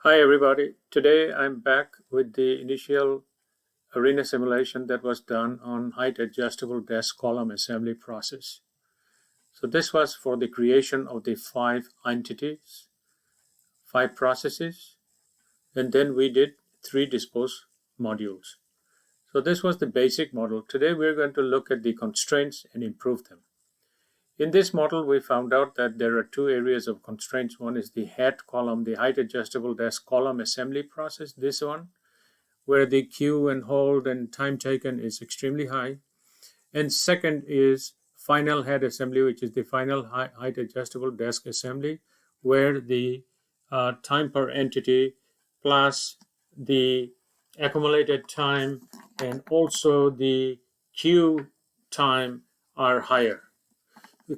Hi everybody. Today I'm back with the initial arena simulation that was done on height adjustable desk column assembly process. So this was for the creation of the 5 entities, 5 processes, and then we did 3 dispose modules. So this was the basic model. Today we're going to look at the constraints and improve them. In this model, we found out that there are 2 areas of constraints. One is the head column, the height adjustable desk column assembly process, this one, where the queue and hold and time taken is extremely high. And second is final head assembly, which is the final height adjustable desk assembly, where the time per entity plus the accumulated time and also the queue time are higher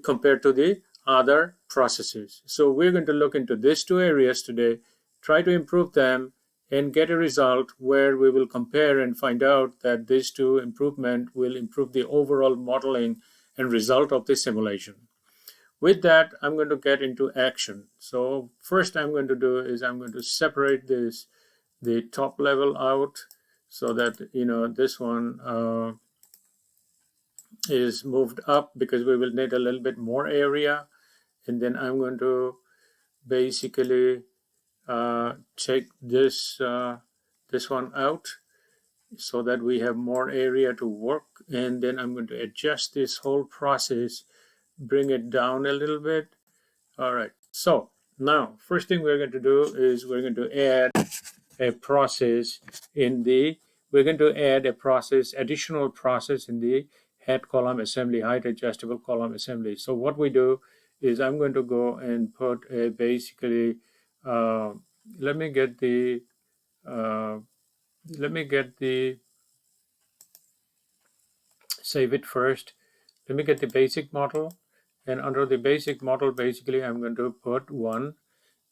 compared to the other processes. So we're going to look into these 2 areas today, try to improve them, and get a result where we will compare and find out that these 2 improvements will improve the overall modeling and result of the simulation. With that, I'm going to get into action. So first I'm going to do is I'm going to separate the top level out so that this one is moved up because we will need a little bit more area. And then I'm going to basically take this one out so that we have more area to work. And then I'm going to adjust this whole process, bring it down a little bit. All right, so now first thing we're going to do is we're going to add a process in the additional process in the head column assembly, height adjustable column assembly. So what we do is I'm going to go and put a basically let me get the save it first. Let me get the basic model, and under the basic model basically I'm going to put one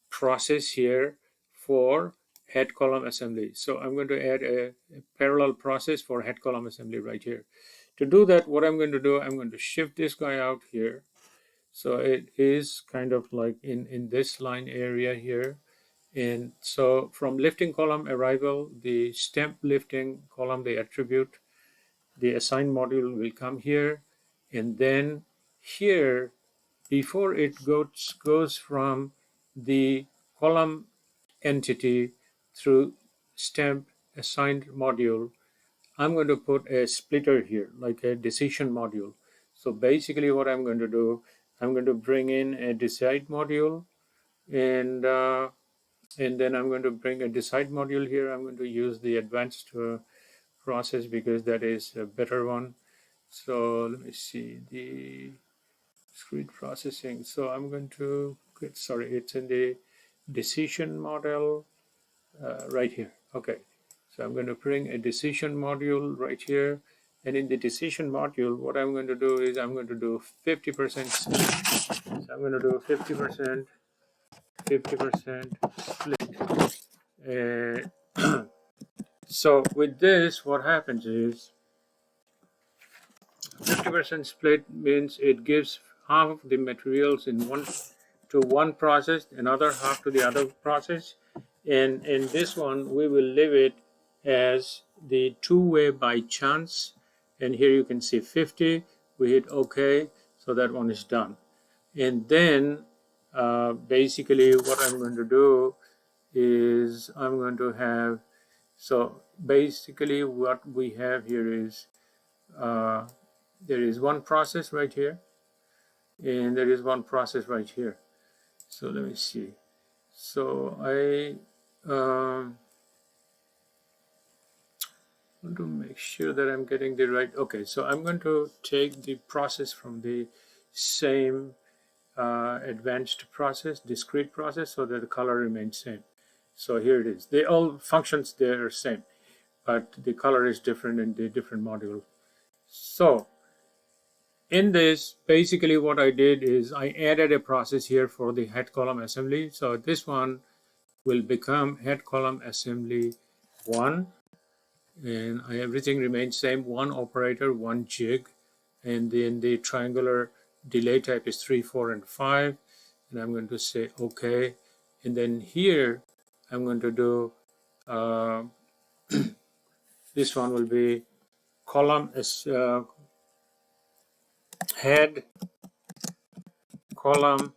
process here for head column assembly. So I'm going to add a parallel process for head column assembly right here. To do that, what I'm going to do, I'm going to shift this guy out here. So it is kind of like in this line area here. And so from lifting column arrival, the stamp lifting column, the attribute, the assign module will come here. And then here, before it goes from the column entity through stamp assigned module, I'm going to put a splitter here, like a decision module. So basically what I'm going to do, I'm going to bring in a decide module, and then I'm going to bring a decide module here. I'm going to use the advanced process because that is a better one. So let me see the discrete processing. So I'm going to it's in the decision model right here. Okay, so I'm going to bring a decision module right here, and in the decision module what I'm going to do is I'm going to do 50% split. So I'm going to do 50% split. So with this what happens is 50% split means it gives half of the materials in one process, another half to the other process, and in this one we will leave it as the two-way by chance. And here you can see 50. We hit OK, so that one is done. And then basically what I'm going to do is I'm going to have, so basically what we have here is there is one process right here, and there is one process right here. So let me see. So I want to make sure that I'm getting the right. Okay, so I'm going to take the process from the same advanced process, discrete process, so that the color remains same. So here it is. They all functions, they're same, but the color is different in the different module. So in this, basically what I did is I added a process here for the head column assembly. So this one will become head column assembly 1, and everything remains same, one operator, one jig, and then the triangular delay type is 3, 4, and 5, and I'm going to say OK. And then here I'm going to do this one will be column is head column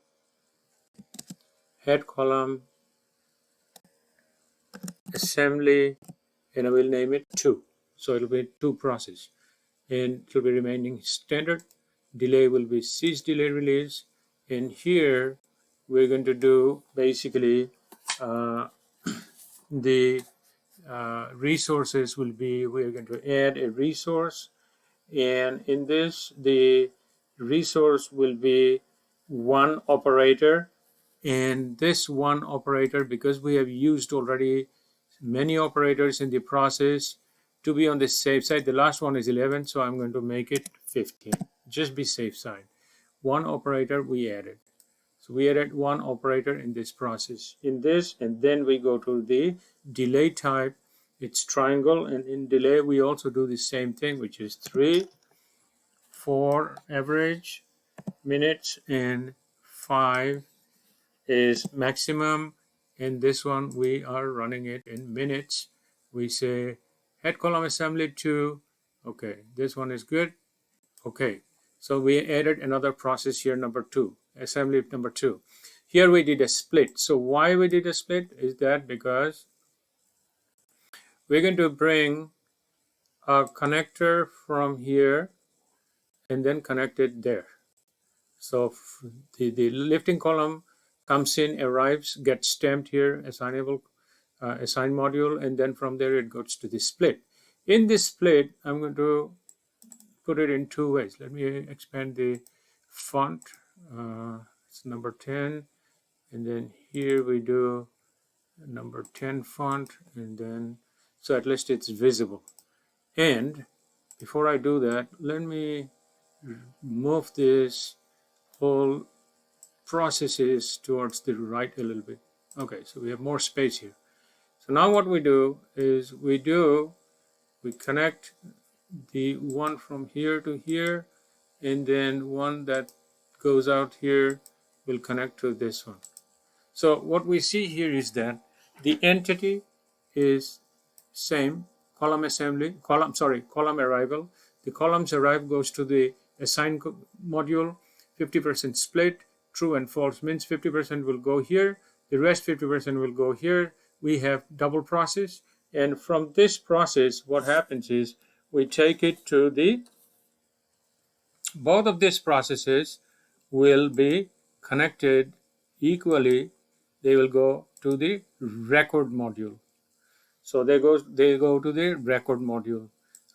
assembly, and I will name it 2. So it will be 2 process, and it will be remaining standard. Delay will be cease delay release, and here we're going to do basically the resources will be, we're going to add a resource, and in this the resource will be one operator, and this one operator, because we have used already many operators in the process, to be on the safe side, the last one is 11, so I'm going to make it 15, just be safe side. One operator we added, so we added one operator in this process, in this, and then we go to the delay type. It's triangle, and in delay we also do the same thing, which is 3 4 average minutes, and 5 is maximum. And this one we are running it in minutes. We say head column assembly 2. Okay, this one is good. Okay, so we added another process here, number 2, assembly number 2. Here we did a split. So why we did a split is that because we're going to bring a connector from here and then connect it there. So the lifting column comes in, arrives, gets stamped here, assignable, assign module, and then from there it goes to the split. In this split, I'm going to put it in 2 ways. Let me expand the font. It's number 10, and then here we do number 10 font, and then so at least it's visible. And before I do that, let me move this whole processes towards the right a little bit. Okay, so we have more space here. So now what we do is we connect the one from here to here, and then one that goes out here will connect to this one. So what we see here is that the entity is same, column assembly, column arrival. The columns arrive goes to the assign module, 50% split, true and false means 50% will go here, the rest 50% will go here. We have double process, and from this process what happens is we take it to the, both of these processes will be connected equally. They will go to the record module. So they go to the record module.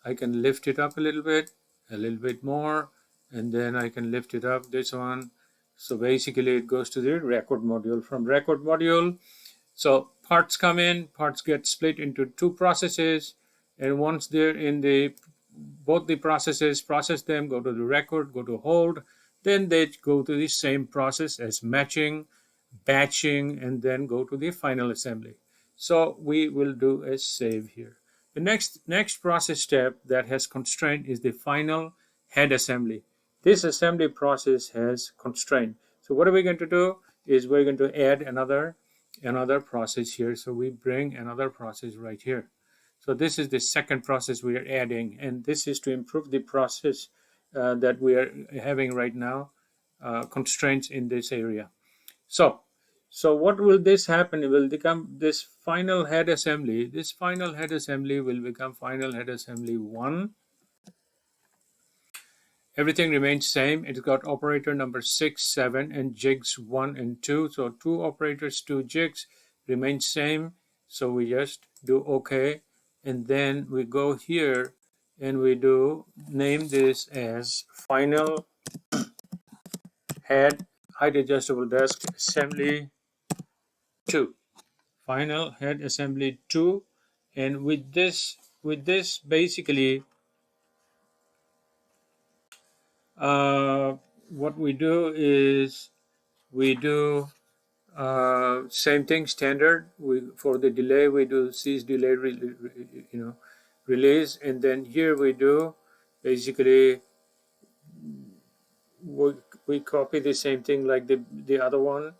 I can lift it up a little bit more, and then I can lift it up this one. So basically it goes to the record module. From record module, so parts come in, parts get split into 2 processes, and once they're in the both the processes, process them, go to the record, go to hold, then they go to the same process as matching, batching, and then go to the final assembly. So we will do a save here. The next process step that has constraint is the final head assembly. This assembly process has constraint. So what are we going to do is we're going to add another process here. So we bring another process right here. So this is the second process we are adding, and this is to improve the process that we are having right now, constraints in this area. So what will this happen? It will become this final head assembly. This final head assembly will become final head assembly 1. Everything remains same. It's got operator number 6, 7, and jigs 1 and 2. So 2 operators, 2 jigs remain same. So we just do OK. And then we go here and we do name this as final head height adjustable desk assembly 2. Final head assembly 2. And with this basically what we do is we do same thing, standard. For the delay we do cease delay release, and then here we do basically we copy the same thing like the other one,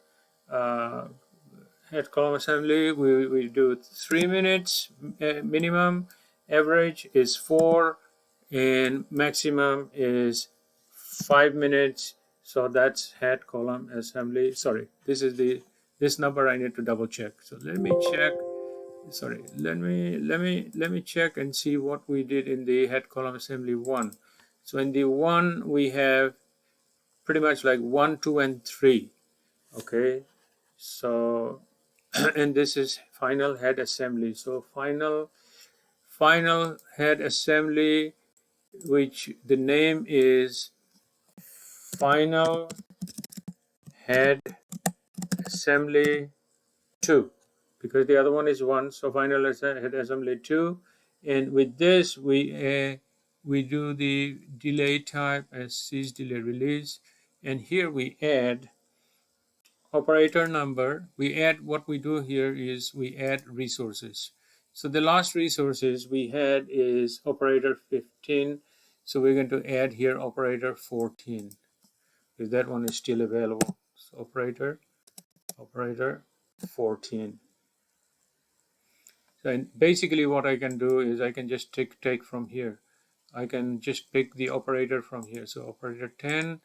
head column assembly, we do 3 minutes minimum, average is 4, and maximum is 5 minutes. So that's head column assembly. Sorry, this number I need to double check. So let me check. Sorry, let me check and see what we did in the head column assembly 1. So in the 1 we have pretty much like 1, 2, and 3. Okay, so and this is final head assembly. So final head assembly, which the name is final head assembly 2, because the other one is 1. So final head assembly 2, and with this we do the delay type as seize delay release, and here we add operator number. We add, what we do here is we add resources. So the last resources we had is operator 15. So we're going to add here operator 14, because that one is still available. So operator 14. So and basically what I can do is I can just take from here. I can just pick the operator from here. So operator 10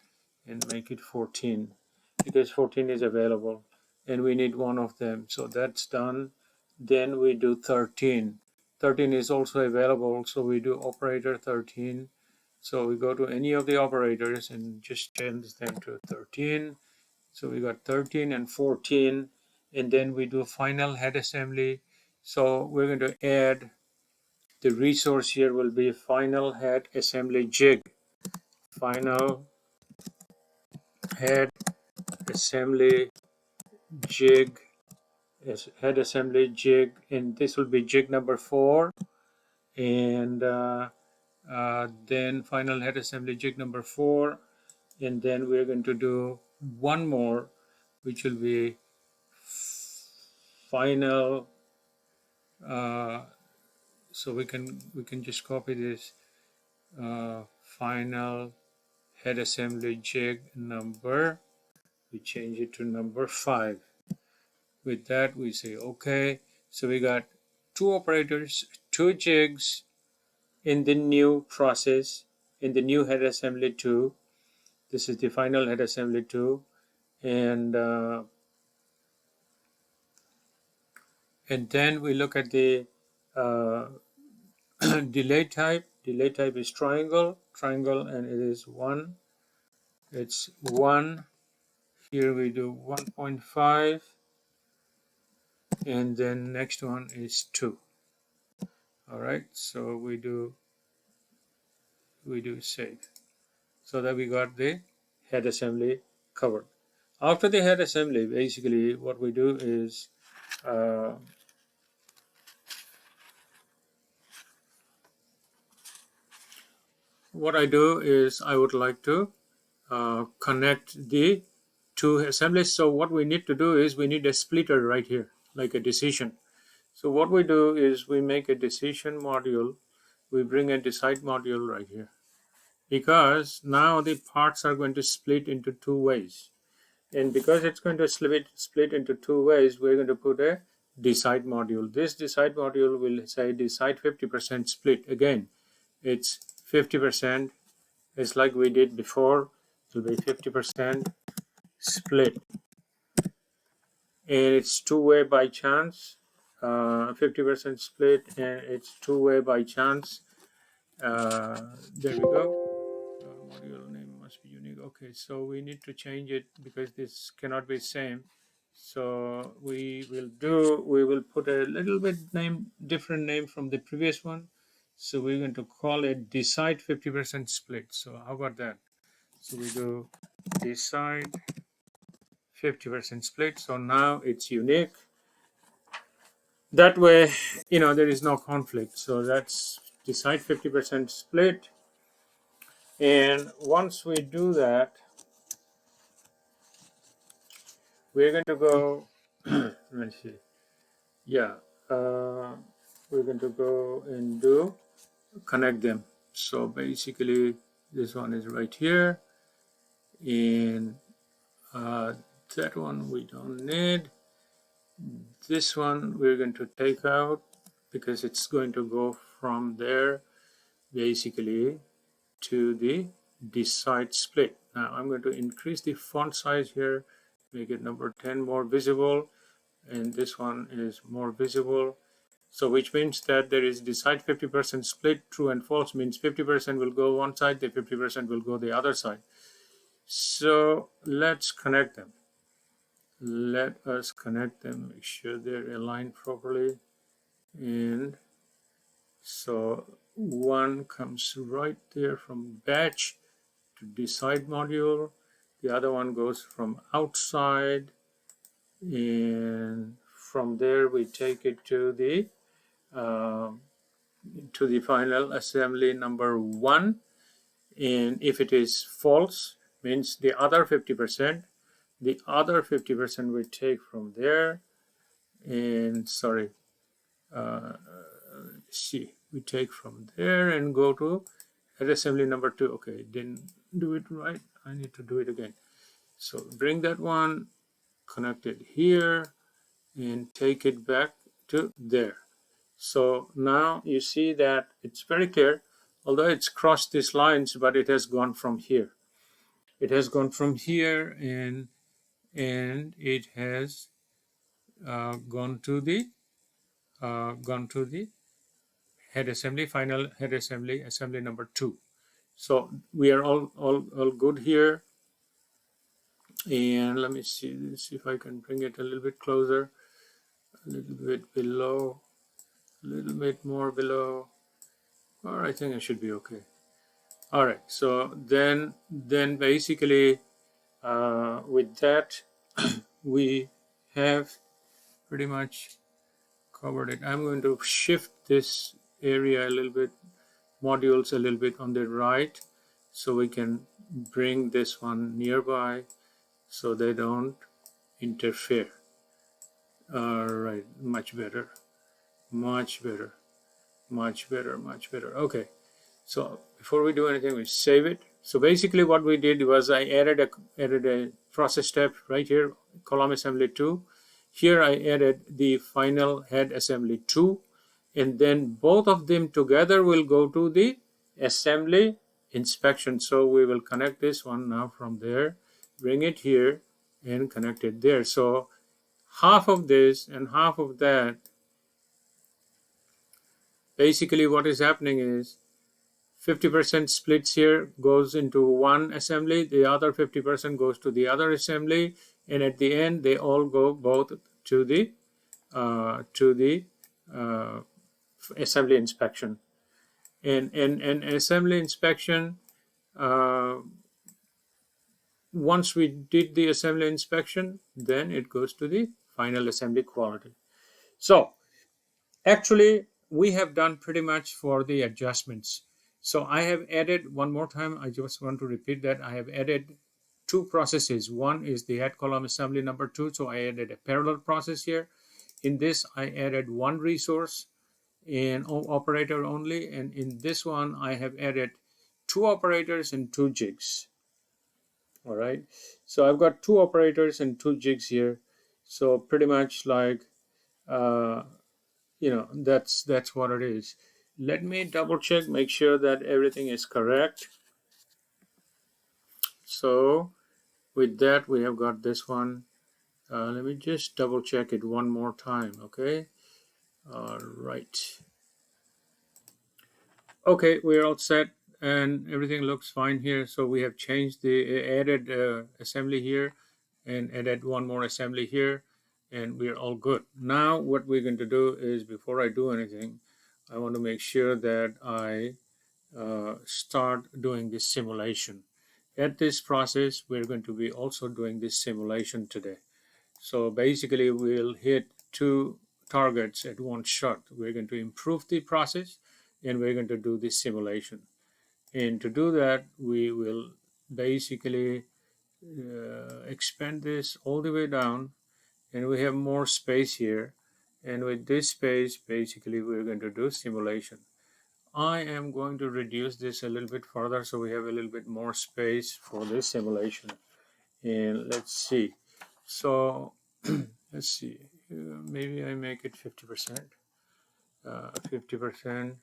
and make it 14, because 14 is available and we need one of them. So that's done. Then we do 13. 13 is also available, so we do operator 13. So we go to any of the operators and just change them to 13. So we got 13 and 14, and then we do final head assembly. So we're going to add the resource here will be final head assembly jig. Final head assembly jig, head assembly jig, and this will be jig number 4. And then final head assembly jig number 4, and then we're going to do one more, which will be final. So we can just copy this final head assembly jig number. We change it to number 5. With that we say okay. So we got 2 operators, 2 jigs in the new process, in the new head assembly 2. This is the final head assembly 2, and then we look at the delay type. Delay type is triangle, and it is 1. It's 1. Here we do 1.5, and then next one is 2. All right, so we do save, so that we got the head assembly covered. After the head assembly, basically what we do is what I do is I would like to connect the 2 assemblies. So what we need to do is we need a splitter right here, like a decision. So what we do is we make a decision module. We bring a decide module right here, because now the parts are going to split into 2 ways. And because it's going to split into 2 ways, we're going to put a decide module. This decide module will say decide 50% split. Again, it's 50%. It's like we did before. It will be 50% split. And it's 2-way by chance. 50% split, and it's 2-way by chance. There we go. Module name must be unique. Okay, so we need to change it because this cannot be same. So we will put a little bit different name from the previous one. So we're going to call it decide 50% split. So how about that? So we do decide 50% split. So now it's unique. That way, there is no conflict. So that's decide 50% split. And once we do that, we're going to go, let's see, yeah, we're going to go and connect them. So basically, this one is right here, and that one we don't need. This one we're going to take out because it's going to go from there basically to the decide split. Now I'm going to increase the font size here, make it number 10 more visible, and this one is more visible. So which means that there is decide 50% split. True and false means 50% will go one side, the 50% will go the other side. So let's connect them. Let us connect them, make sure they're aligned properly. And so one comes right there from batch to decide module. The other one goes from outside, and from there we take it to the final assembly number 1. And if it is false, means the other 50%. The other 50% we take from there, and sorry, see, we take from there and go to head assembly number 2. Okay, didn't do it right. I need to do it again. So bring that one, connect it here, and take it back to there. So now you see that it's very clear, although it's crossed these lines, but it has gone from here. It has gone from here, and it has gone to the head assembly, final head assembly, assembly number 2. So we are all good here. And let me see if I can bring it a little bit closer, a little bit below, a little bit more below. Or I think I should be okay. All right. So then basically with that we have pretty much covered it. I'm going to shift this area a little bit, modules a little bit on the right, so we can bring this one nearby so they don't interfere. All right, much better, much better, much better, much better. Okay, so before we do anything, we save it. So basically what we did was I added a process step right here, column assembly 2. Here I added the final head assembly 2, and then both of them together will go to the assembly inspection. So we will connect this one now from there, bring it here, and connect it there. So half of this and half of that, basically what is happening is 50% splits here, goes into one assembly, the other 50% goes to the other assembly, and at the end they all go both to the assembly inspection. And assembly inspection, once we did the assembly inspection, then it goes to the final assembly quality. So actually we have done pretty much for the adjustments. So I have added one more time, I just want to repeat that I have added 2 processes. One is the head column assembly number 2, so I added a parallel process here. In this I added 1 resource and operator only, and in this one I have added 2 operators and 2 jigs. All right, so I've got 2 operators and 2 jigs here. So pretty much like that's what it is. Let me double check, make sure that everything is correct. So with that we have got this one. Let me just double check it one more time. Okay, all right. Okay, we're all set and everything looks fine here. So we have changed the added assembly here and added 1 more assembly here, and we're all good. Now what we're going to do is, before I do anything, I want to make sure that I start doing this simulation. At this process, we're going to be also doing this simulation today. So basically we'll hit 2 targets at one shot. We're going to improve the process and we're going to do this simulation. And to do that, we will basically expand this all the way down, and we have more space here. And with this space, basically we're going to do simulation. I am going to reduce this a little bit further so we have a little bit more space for this simulation. And let's see. So let's see. maybe I make it 50%. 50%,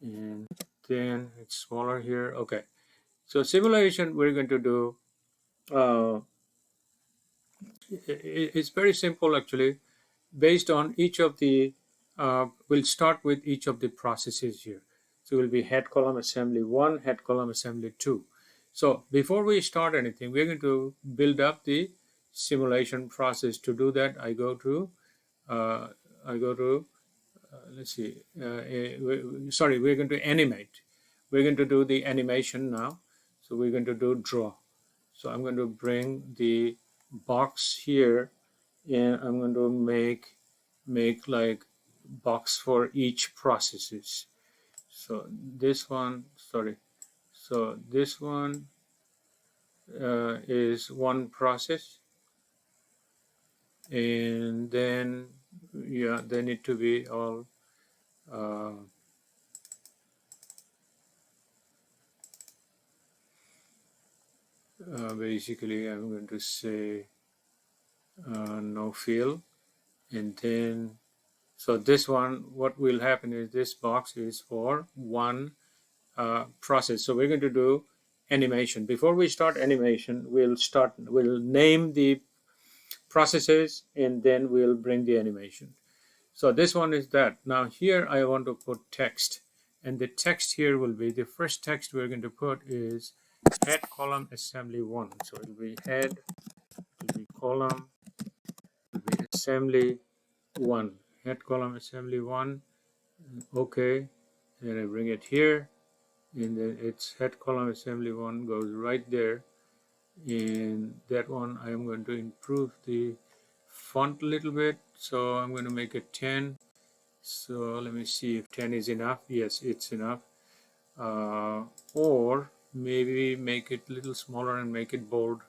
and then it's smaller here. Okay, so simulation we're going to do. It's very simple actually. Based on each of the, we'll start with each of the processes here. So it will be head column assembly 1, head column assembly 2. So before we start anything, we're going to build up the simulation process. To do that, I go to uh, let's see, sorry, we're going to animate. We're going to do the animation now. So we're going to do draw. So I'm going to bring the box here, and I'm going to make like box for each processes. So this one, sorry. So this one is one process, and then yeah, they need to be all uh, basically I'm going to say no fill, and then so this one, what will happen is this box is for one process. So we're going to do animation. Before we start animation, we'll name the processes, and then we'll bring the animation. So this one is that. Now here I want to put text, and the text here will be, the first text we're going to put is head column assembly 1. So it'll be head, it'll be column, it'll be assembly 1, head column assembly 1. Okay, then I bring it here, and then its head column assembly 1 goes right there. In that one, I am going to improve the font a little bit, so I'm going to make it 10. So let me see if 10 is enough. Yes, it's enough. Or maybe make it a little smaller and make it bold.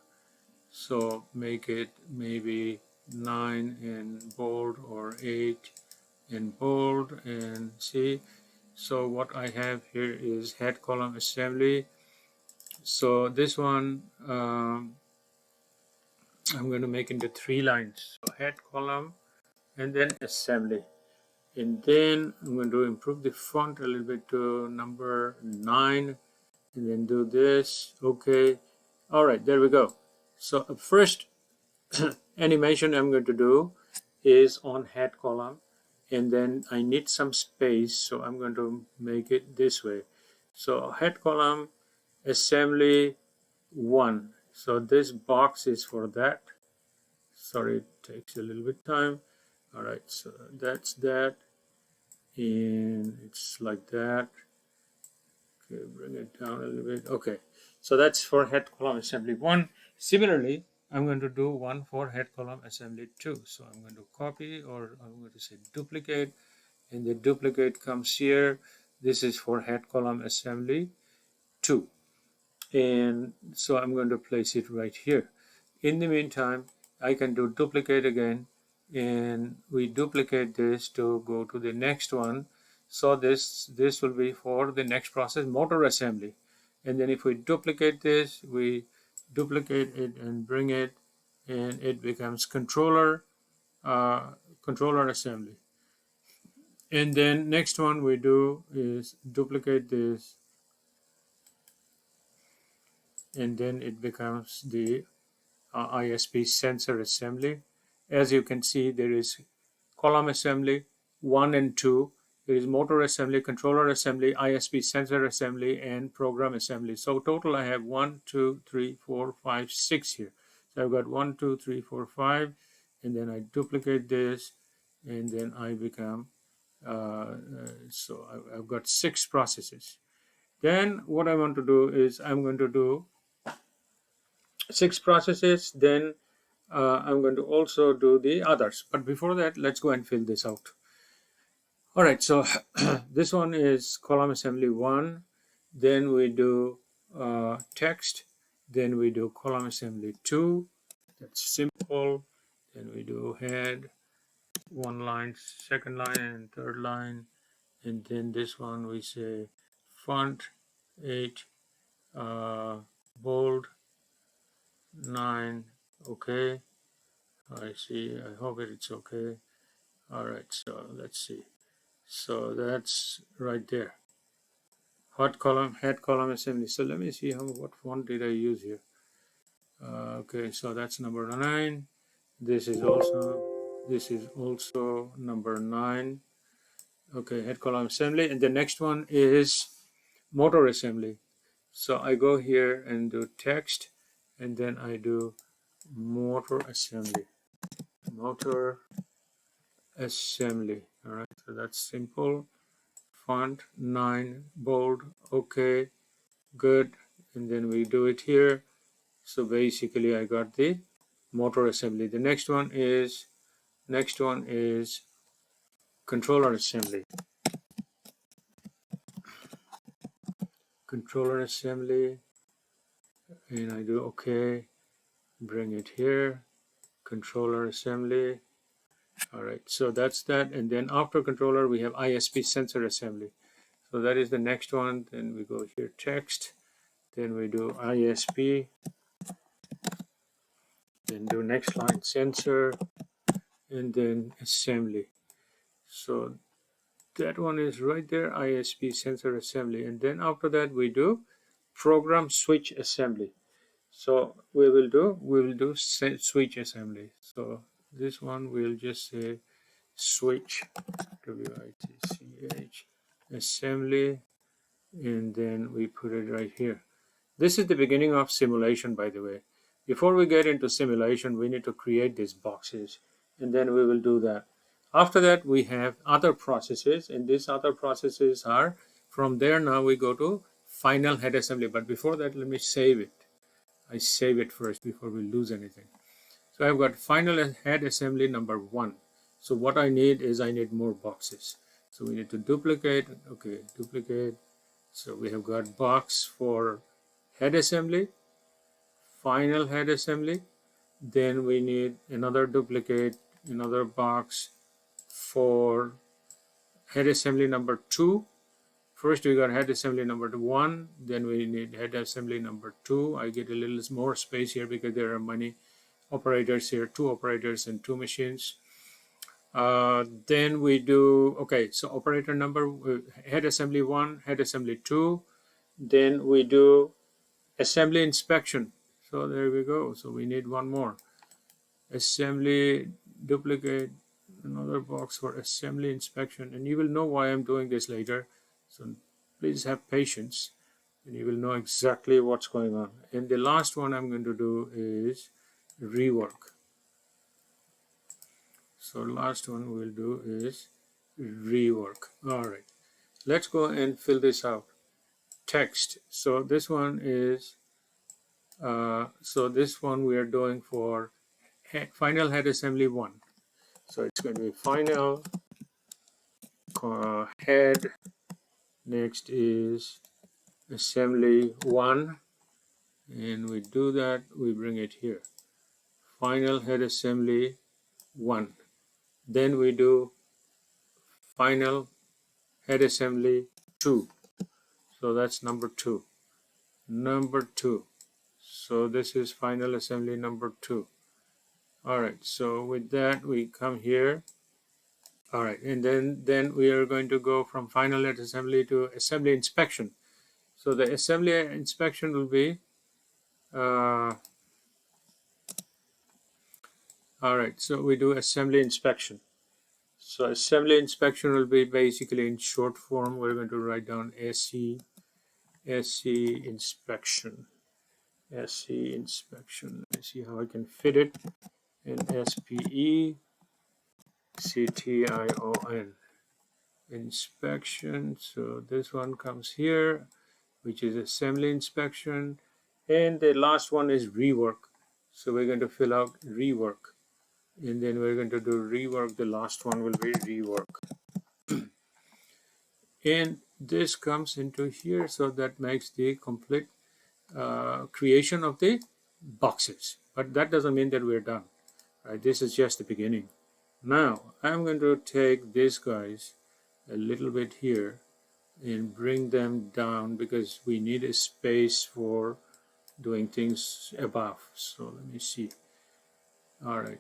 So make it maybe 9 and bold, or 8 and bold, and see. So what I have here is head column assembly. So this one I'm going to make into 3 lines. So head column and then assembly. And then I'm going to improve the font a little bit to number 9, and then do this. Okay. All right, there we go. So first animation I'm going to do is on head column, and then I need some space, so I'm going to make it this way. So head column assembly 1. So this box is for that. Sorry, it takes a little bit time. All right, so that's that, and it's like that. Okay, bring it down a little bit. Okay, so that's for head column assembly 1. Similarly, I'm going to do one for head column assembly 2. So I'm going to copy, or I'm going to say duplicate, and the duplicate comes here. This is for head column assembly 2. And so I'm going to place it right here. In the meantime, I can do duplicate again, and we duplicate this to go to the next one. So this will be for the next process, motor assembly. And then if we duplicate this, we duplicate it and bring it, and it becomes controller assembly. And then next one we do is duplicate this, and then it becomes the ISP sensor assembly. As you can see, there is column assembly 1 and 2. There is motor assembly, controller assembly, ISP sensor assembly, and program assembly. So total I have 1, 2, 3, 4, 5, 6 here. So I've got 1, 2, 3, 4, 5, and then I duplicate this, and then I become, so I've got 6 processes. Then what I want to do is I'm going to do 6 processes, then I'm going to also do the others. But before that, let's go and fill this out. All right, so this one is column assembly 1. Then we do text. Then we do column assembly 2. That's simple. Then we do head, 1 line, 2nd line, and 3rd line. And then this one we say font 8, bold 9. Okay. I see. I hope it's okay. All right, so let's see. So that's right there. Hot column, head column assembly. So let me see what font did I use here. Okay, so that's number 9. This is also number 9. Okay, head column assembly, and the next one is motor assembly. So I go here and do text, and then I do motor assembly. Motor assembly. All right, so that's simple. Font 9, bold. Okay, good. And then we do it here. So basically, I got the motor assembly. The next one is controller assembly. Controller assembly, and I do okay. Bring it here. Controller assembly. All right, so that's that. And then after controller, we have ISP sensor assembly. So that is the next one. Then we go here, text. Then we do ISP. Then do next line, sensor, and then assembly. So that one is right there, ISP sensor assembly. And then after that, we do program switch assembly. So we will do switch assembly. So this one we'll just say switch, WITCH, assembly, and then we put it right here. This is the beginning of simulation, by the way. Before we get into simulation, we need to create these boxes, and then we will do that. After that, we have other processes, and these other processes are, from there now we go to final head assembly. But before that, let me save it. I save it first before we lose anything. So I've got final head assembly number 1. So what I need is I need more boxes. So we need to duplicate. Okay, duplicate. So we have got box for head assembly, final head assembly. Then we need another duplicate, another box for head assembly number 2. First we got head assembly number 1, then we need head assembly number 2. I get a little more space here because there are many operators here, 2 operators and 2 machines. Then we do, okay, so operator number, head assembly 1, head assembly 2. Then we do assembly inspection. So there we go. So we need one more. Assembly, duplicate, another box for assembly inspection. And you will know why I'm doing this later. So please have patience and you will know exactly what's going on. And the last one I'm going to do is rework. So last one we'll do is rework. All right, let's go and fill this out. Text. So this one is this one we are doing for final head assembly 1. So it's going to be final head. Next is assembly 1, and we do that. We bring it here. Final head assembly 1. Then we do final head assembly 2. So that's number 2. Number 2. So this is final assembly number 2. All right, so with that we come here. All right, and then we are going to go from final assembly to assembly inspection. So the assembly inspection will be all right, so we do assembly inspection. So assembly inspection will be basically in short form. We're going to write down SE inspection. SE inspection. Let's see how I can fit it in SPE CTION inspection. So this one comes here, which is assembly inspection, and the last one is rework. So we're going to fill out rework, and then we're going to do rework. The last one will be rework, and this comes into here. So that makes the complete creation of the boxes. But that doesn't mean that we're done. Right? This is just the beginning. Now I'm going to take these guys a little bit here and bring them down because we need a space for doing things above. So let me see. All right.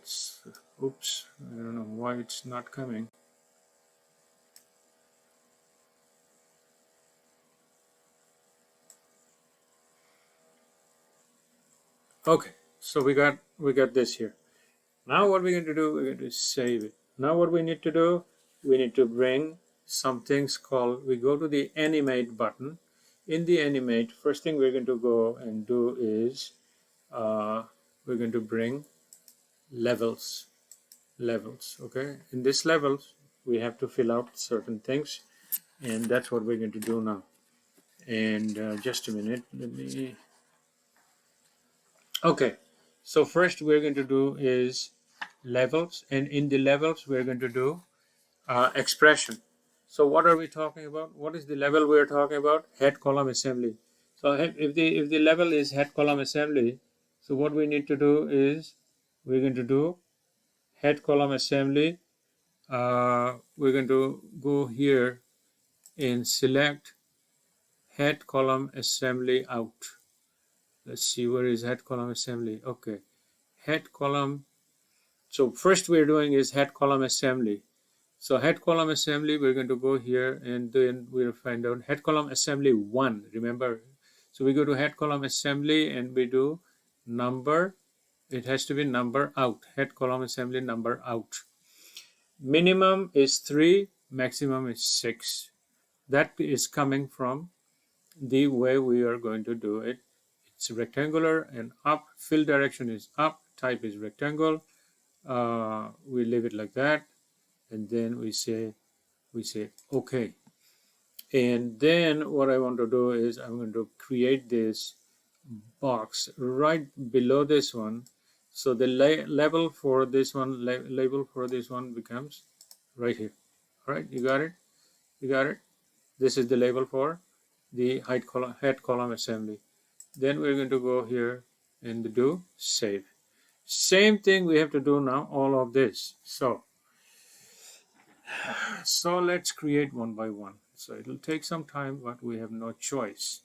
Oops. I don't know why it's not coming. Okay. So we got this here. Now what we're going to do, we're going to save it. Now what we need to do, we need to bring some things called, we go to the animate button. In the animate, first thing we're going to go and do is we're going to bring levels. Okay, in this levels we have to fill out certain things, and that's what we're going to do now. And just a minute, let me. Okay, so first we're going to do is levels, and in the levels we're going to do expression. So what are we talking about? What is the level we're talking about? Head column assembly. So if the level is head column assembly, so what we need to do is we're going to do head column assembly. We're going to go here and select head column assembly out. Let's see, where is head column assembly? Okay, head column. So first we're doing is head column assembly. So head column assembly, we're going to go here and then we'll find out head column assembly 1, remember. So we go to head column assembly and we do number. It has to be number out, head column assembly number out. Minimum is 3, maximum is 6. That is coming from the way we are going to do it. It's rectangular and up, fill direction is up, type is rectangle. We leave it like that, and then we say okay. And then what I want to do is I'm going to create this box right below this one. So the label for this one, label for this one becomes right here. All right, you got it? You got it? This is the label for the head column assembly. Then we're going to go here and do save. Same thing we have to do now, all of this. So let's create one by one. So it'll take some time, but we have no choice.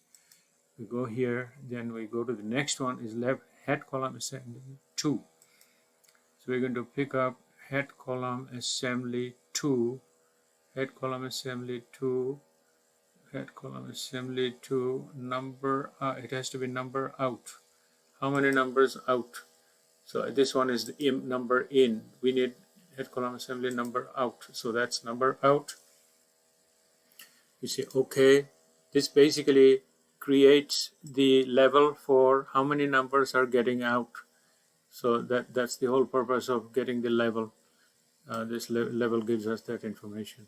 We go here, then we go to the next one is left head column assembly 2. So we're going to pick up head column assembly 2, head column assembly 2, head column assembly 2, number, it has to be number out. How many numbers out? So this one is the number in. We need head column assembly number out. So that's number out. You say okay. This basically creates the level for how many numbers are getting out. So that's the whole purpose of getting the level. This level gives us that information.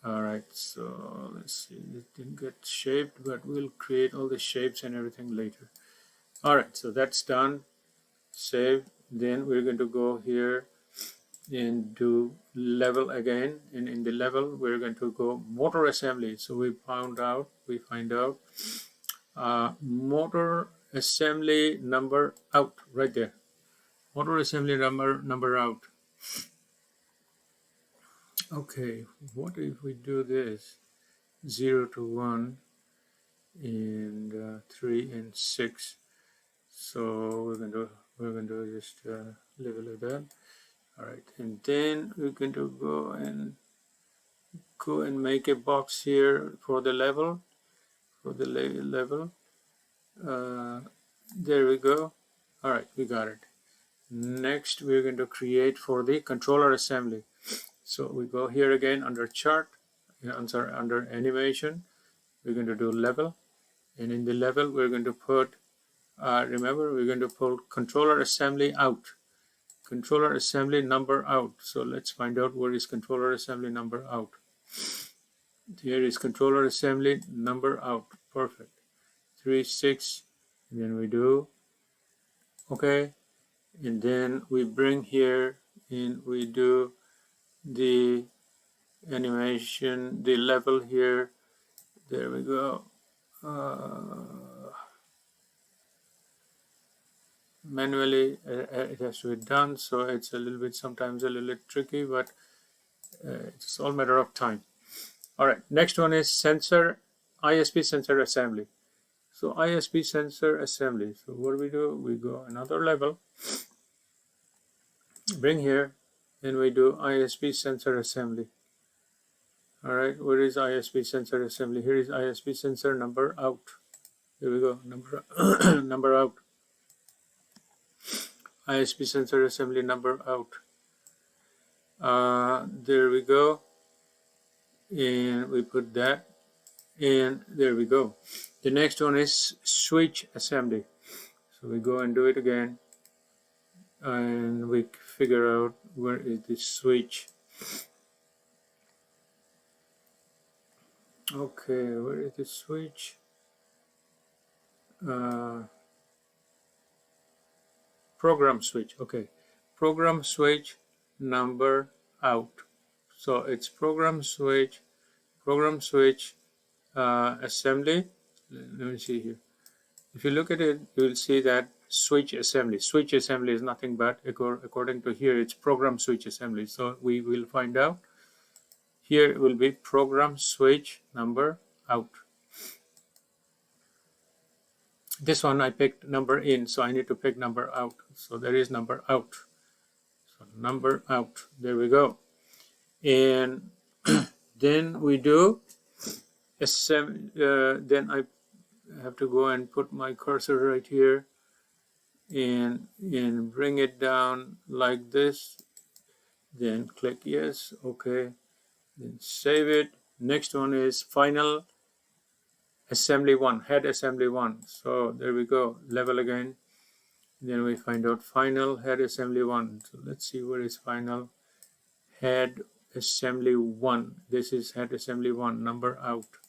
All right, so let's see, it didn't get shaped, but we'll create all the shapes and everything later. All right, so that's done. Save. Then we're going to go here and do level again, and in the level we're going to go motor assembly. So we find out motor assembly number out right there. Motor assembly number out. Okay, what if we do this 0 to 1 and 3 and 6? So we're going to just leave it like that. All right, and then we're going to go and make a box here for the level, there we go. All right, we got it. Next we're going to create for the controller assembly. So we go here again under chart, under animation, we're going to do level, and in the level we're going to put remember, we're going to pull controller assembly out, controller assembly number out. So let's find out where is controller assembly number out. Here is controller assembly number out. Perfect. 3, 6, and then we do okay, and then we bring here and we do the animation, the level here. There we go. Manually it has to be done, so it's a little bit sometimes a little bit tricky, but it's all matter of time. All right, next one is sensor, ISP sensor assembly. So ISP sensor assembly, so what do? We go another level, bring here, and we do ISP sensor assembly. All right, where is ISP sensor assembly? Here is ISP sensor number out. Here we go, number number out. ISP sensor assembly number out. There we go, and we put that, and there we go. The next one is switch assembly. So we go and do it again, and we figure out where is the switch. Okay, where is the switch? Program switch. Okay, program switch number out. So it's program switch assembly. Let me see here. If you look at it, you will see that switch assembly. Switch assembly is nothing but, according to here, it's program switch assembly. So we will find out. Here it will be program switch number out. This one I picked number in, so I need to pick number out. So there is number out. So number out. There we go. And then we do then I have to go and put my cursor right here and bring it down like this. Then click yes. Okay. Then save it. Next one is final assembly 1, head assembly 1. So there we go, level again. Then we find out final head assembly 1. So let's see where is final head assembly 1. This is head assembly 1, number out.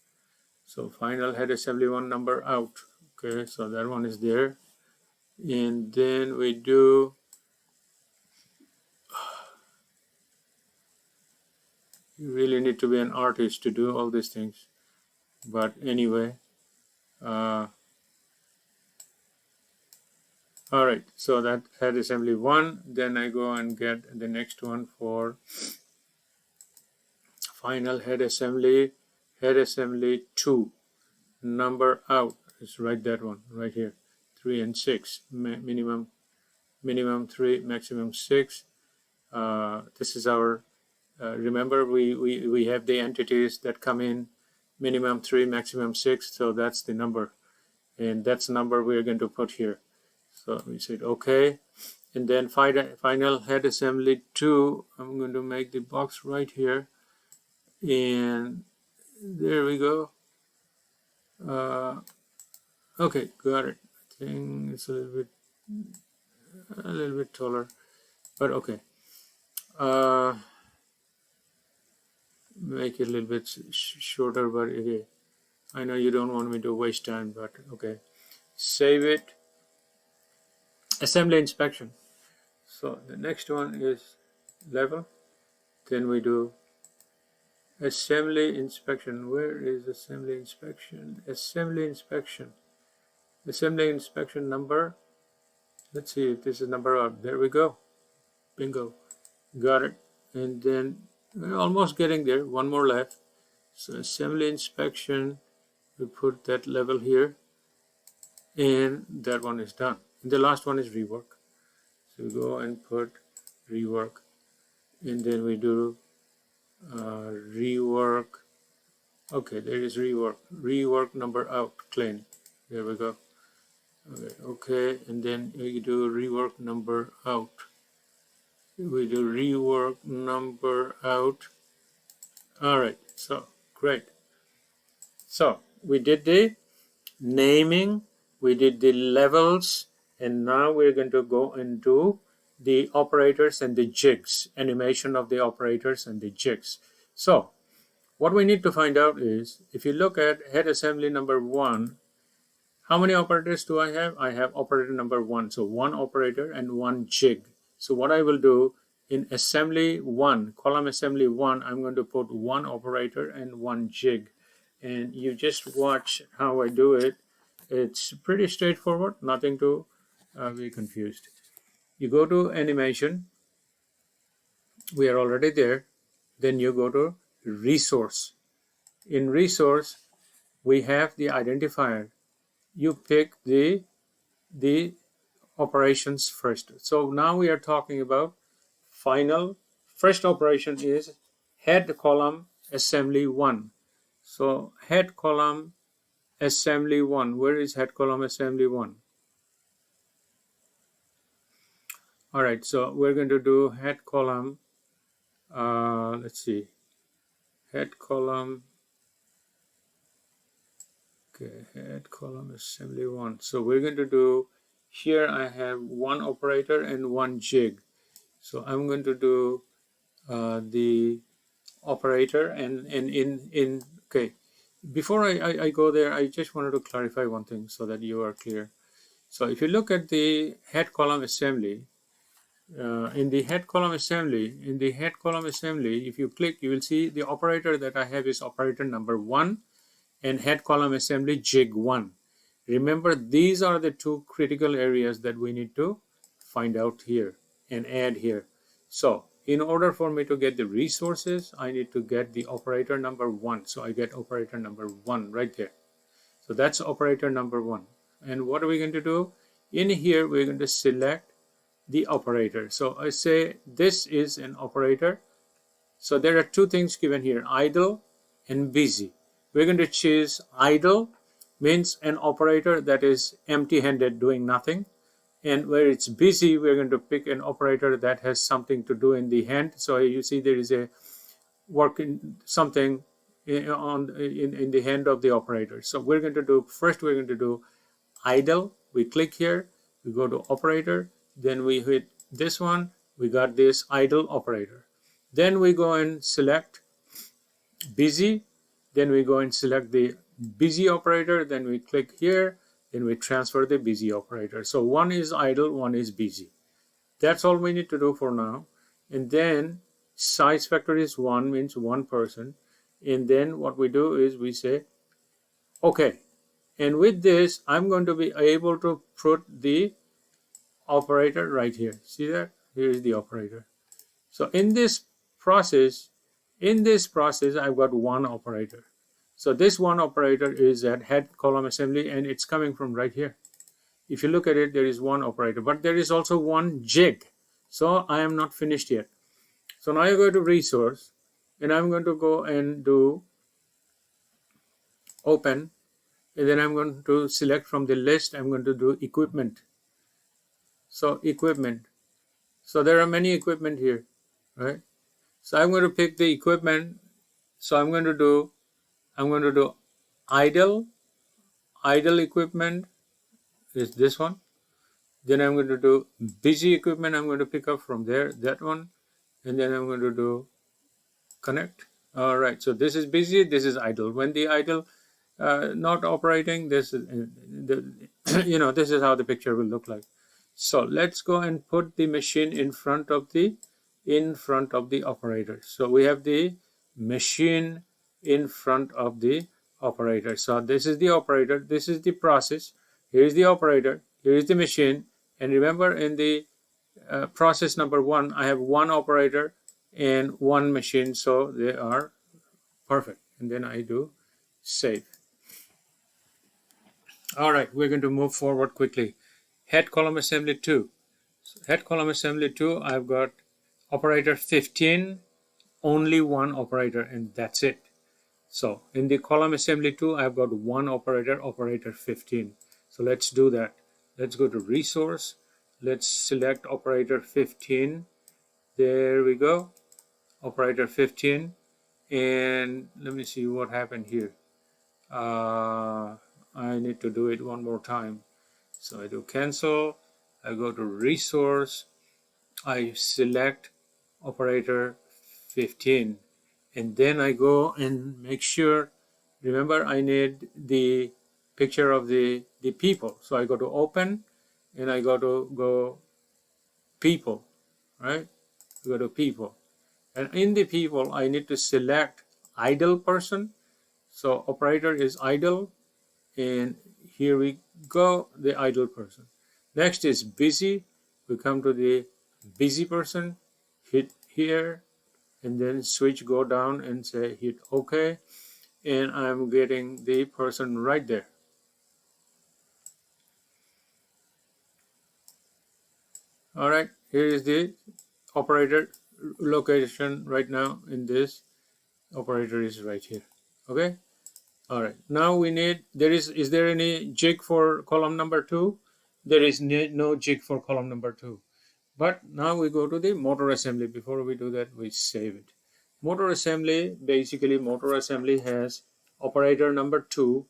So final head assembly 1, number out. Okay, so that one is there. And then we do you really need to be an artist to do all these things. But anyway, all right, so that head assembly 1. Then I go and get the next one for final head assembly 2, number out. Let's write that one right here. 3 and 6, minimum 3, maximum 6. This is our remember we have the entities that come in minimum 3, maximum 6. So that's the number, and that's the number we're going to put here. So we said okay, and then final head assembly 2. I'm going to make the box right here, and there we go. Okay, got it. I think it's a little bit taller, but okay. Make it a little bit shorter, but okay. I know you don't want me to waste time, but okay. Save it. Assembly inspection. So the next one is level. Then we do assembly inspection. Where is assembly inspection? Assembly inspection. Assembly inspection number. Let's see if this is number up. There we go. Bingo. Got it. And then we're almost getting there. One more left. So assembly inspection, we put that level here, and that one is done. And the last one is rework. So we go and put rework, and then we do rework. Okay, there is rework. Rework number out, clean. There we go. Okay, and then we do rework number out. We do rework number out. All right, so great. So we did the naming, we did the levels, and now we're going to go and do the operators and the jigs, animation of the operators and the jigs. So what we need to find out is, if you look at head assembly number 1, how many operators do I have? I have operator number 1, so 1 operator and 1 jig. So what I will do in assembly 1, column assembly 1, I'm going to put 1 operator and 1 jig. And you just watch how I do it. It's pretty straightforward, nothing to be confused. You go to animation, we are already there. Then you go to resource. In resource, we have the identifier. You pick the operations first. So now we are talking about final. First operation is head column assembly 1. So head column assembly 1. Where is head column assembly 1? All right, so we're going to do head column. Let's see, head column. Okay, head column assembly 1. So we're going to do, here I have one operator and one jig. So I'm going to do the operator and in okay. Before I go there, I just wanted to clarify one thing so that you are clear. So if you look at the head column assembly, in the head column assembly, if you click, you will see the operator that I have is operator number 1 and head column assembly jig 1. Remember, these are the two critical areas that we need to find out here and add here. So in order for me to get the resources, I need to get the operator number 1. So I get operator number 1 right there. So that's operator number 1. And what are we going to do? In here, we're going to select the operator. So I say this is an operator. So there are two things given here, idle and busy. We're going to choose idle, means an operator that is empty-handed, doing nothing. And where it's busy, we're going to pick an operator that has something to do in the hand. So you see there is a working something in the hand of the operator. So we're going to do, first we're going to do idle. We click here, we go to operator, then we hit this one, we got this idle operator. Then we go and select busy, then we go and select the busy operator, then we click here, then we transfer the busy operator. So one is idle, one is busy. That's all we need to do for now. And then size factor is 1, means one person. And then what we do is we say okay. And with this, I'm going to be able to put the operator right here. See that? Here is the operator. So in this process, I've got one operator. So this one operator is at head column assembly, and it's coming from right here. If you look at it, there is one operator, but there is also one jig. So I am not finished yet. So now I go to resource, and I'm going to go and do open, and then I'm going to select from the list, I'm going to do equipment. So equipment. So there are many equipment here, right? So I'm going to pick the equipment. So I'm going to do idle equipment is this one. Then I'm going to do busy equipment. I'm going to pick up from there, that one. And then I'm going to do connect. All right, so this is busy, this is idle. When the idle not operating, this is this is how the picture will look like. So let's go and put the machine in front of the operator. So we have the machine in front of the operator. So this is the operator, this is the process, here is the operator, here is the machine. And remember, in the process number 1, I have one operator and one machine, so they are perfect. And then I do save. All right, we're going to move forward quickly. Head column assembly 2. So head column assembly 2, I've got operator 15, only one operator, and that's it. So in the column assembly 2, I've got one operator, operator 15. So let's do that. Let's go to resource. Let's select operator 15. There we go, operator 15. And let me see what happened here. I need to do it one more time. So I do cancel, I go to resource, I select operator 15, and then I go and make sure, remember I need the picture of the people. So I go to open, and I go to people, right? Go to people, and in the people I need to select idle person. So operator is idle, and here we go, the idle person. Next is busy. We come to the busy person, hit here, and then switch, go down and say hit OK, and I'm getting the person right there. All right, here is the operator location right now in this operator is right here. Okay. All right. Now we need, is there any jig for column number 2? There is no jig for column number 2. But now we go to the motor assembly. Before we do that, we save it. Motor assembly, basically motor assembly has operator number 2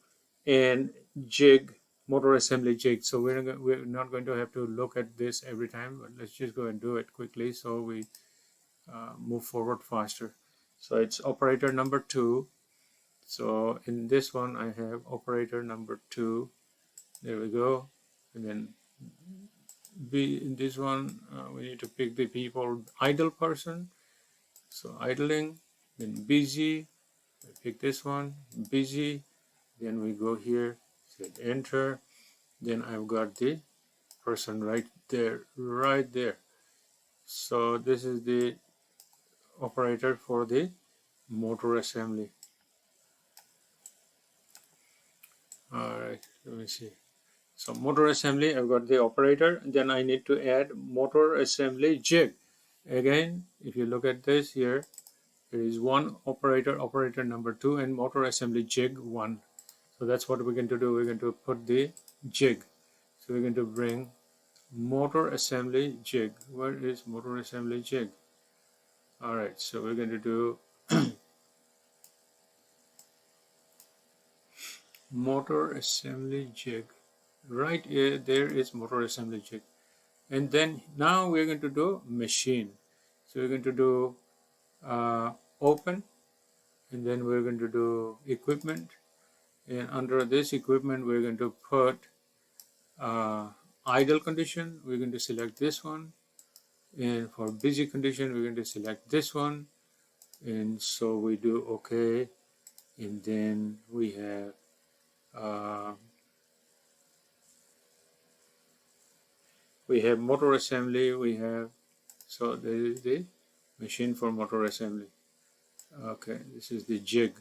and jig, motor assembly jig. So we're not going to have to look at this every time, but let's just go and do it quickly so we move forward faster. So it's operator number 2. So in this one I have operator number 2. There we go. And then in this one we need to pick the people idle person. So idling, then busy, I pick this one, busy, then we go here, set enter, then I've got the person right there. So this is the operator for the motor assembly. Alright, let me see. So motor assembly, I've got the operator, then I need to add motor assembly jig. Again, if you look at this here, there is one operator, operator number 2, and motor assembly jig 1. So that's what we're going to do. We're going to put the jig. So we're going to bring motor assembly jig. Where is motor assembly jig? Alright, so we're going to do motor assembly jig. Right here, there is motor assembly jig. And then now we're going to do machine. So we're going to do open, and then we're going to do equipment, and under this equipment we're going to put idle condition. We're going to select this one, and for busy condition we're going to select this one, and so we do OK, and then we have motor assembly. So there is the machine for motor assembly. Okay, this is the jig.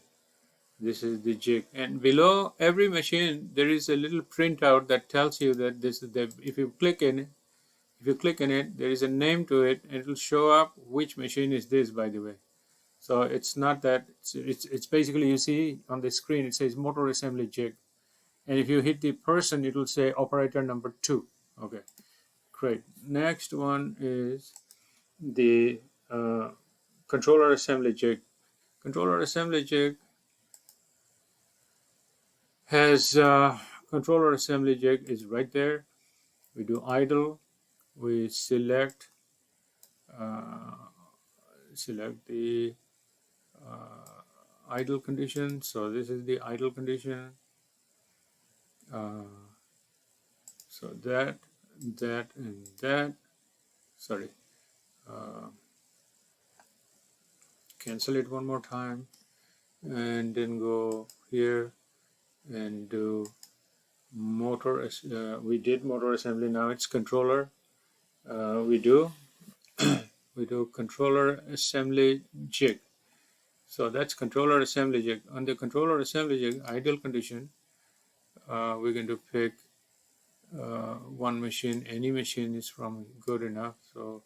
This is the jig, and below every machine there is a little printout that tells you that this is the. If you click in it, there is a name to it, and it will show up which machine is this, by the way. So it's not that, it's basically, you see on the screen it says motor assembly jig, and if you hit the person it will say operator number 2. Okay, great. Next one is the controller assembly jig. Controller assembly jig has controller assembly jig is right there. We do idle, we select the idle condition. So this is the idle condition. So that and that, sorry, cancel it one more time, and then go here and do motor. We did motor assembly, now it's controller. We do controller assembly jig. So that's controller assembly jig. On the controller assembly jig idle condition, we're going to pick one machine. Any machine is from good enough. So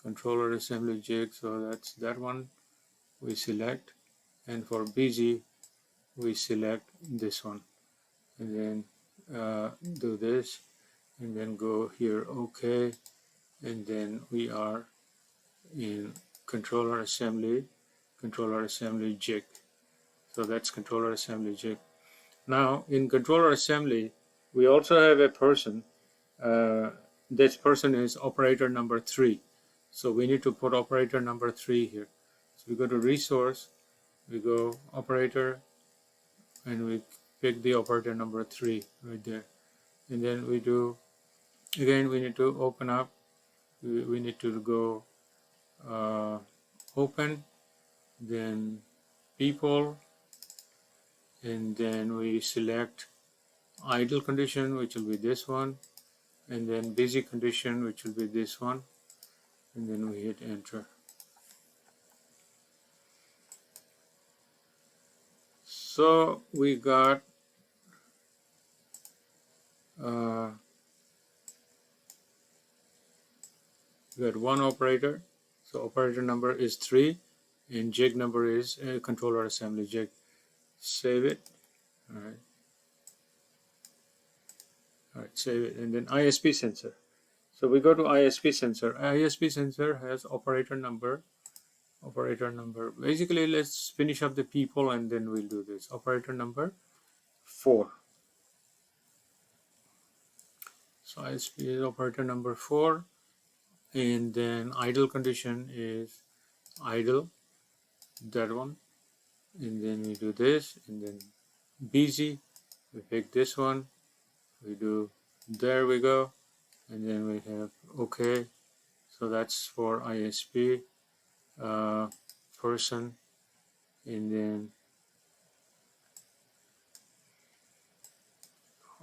controller assembly jig, so that's that one we select, and for busy we select this one, and then do this, and then go here OK, and then we are in controller assembly jig. So that's controller assembly jig. Now in controller assembly we also have a person. This person is operator number 3. So we need to put operator number 3 here. So we go to resource, we go operator, and we pick the operator number 3 right there. And then we do, again we need to open up, we need to go open, then people, and then we select idle condition, which will be this one, and then busy condition, which will be this one, and then we hit enter. So we got one operator, So operator number is 3 and jig number is controller assembly jig. Save it. All right. All right, save it. And then ISP sensor. So we go to ISP sensor. ISP sensor has operator number. Operator number. Basically, let's finish up the people and then we'll do this. Operator number 4. So ISP is operator number 4. And then idle condition is idle, that one. And then we do this. And then busy, we pick this one. We do, there we go. And then we have OK. So that's for ISP person. And then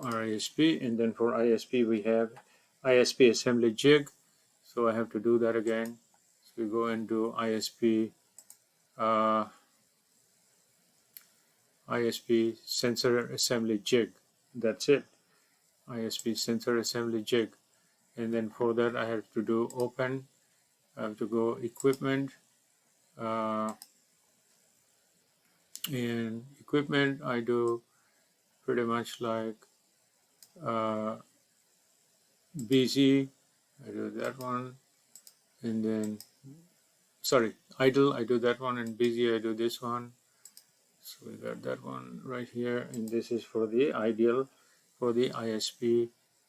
our ISP, and then for ISP we have ISP assembly jig. So I have to do that again. So we go and do ISP ISP sensor assembly jig. That's it. ISP sensor assembly jig. And then for that I have to do open. I have to go equipment. In equipment I do pretty much like busy, I do that one, and then sorry, idle, I do that one, and busy, I do this one. So we got that one right here, and this is for the ideal for the ISP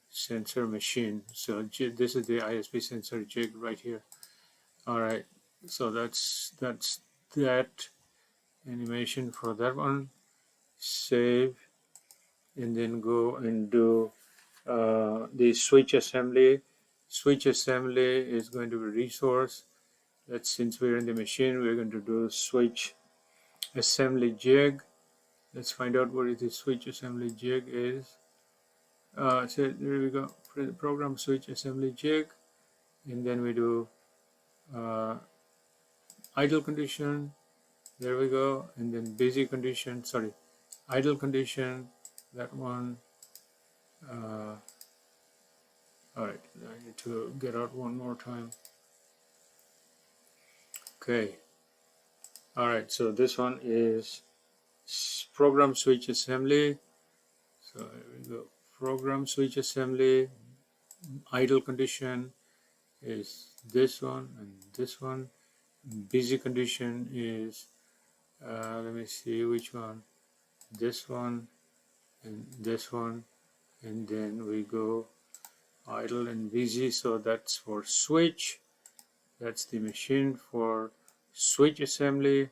sensor machine. So this is the ISP sensor jig right here. All right, so that's that animation for that one. Save, and then go and do the switch assembly. Switch assembly is going to be resource. That's since we're in the machine, we're going to do switch assembly jig. Let's find out what is the switch assembly jig is. So there we go. Program switch assembly jig, and then we do idle condition. There we go, and then busy condition. Sorry, idle condition. That one. All right, I need to get out one more time. Okay. All right, so this one is program switch assembly. So here we go. Program switch assembly. Idle condition is this one and this one. Busy condition is let me see which one. This one and this one, and then we go idle and busy. So that's for switch. That's the machine for switch assembly.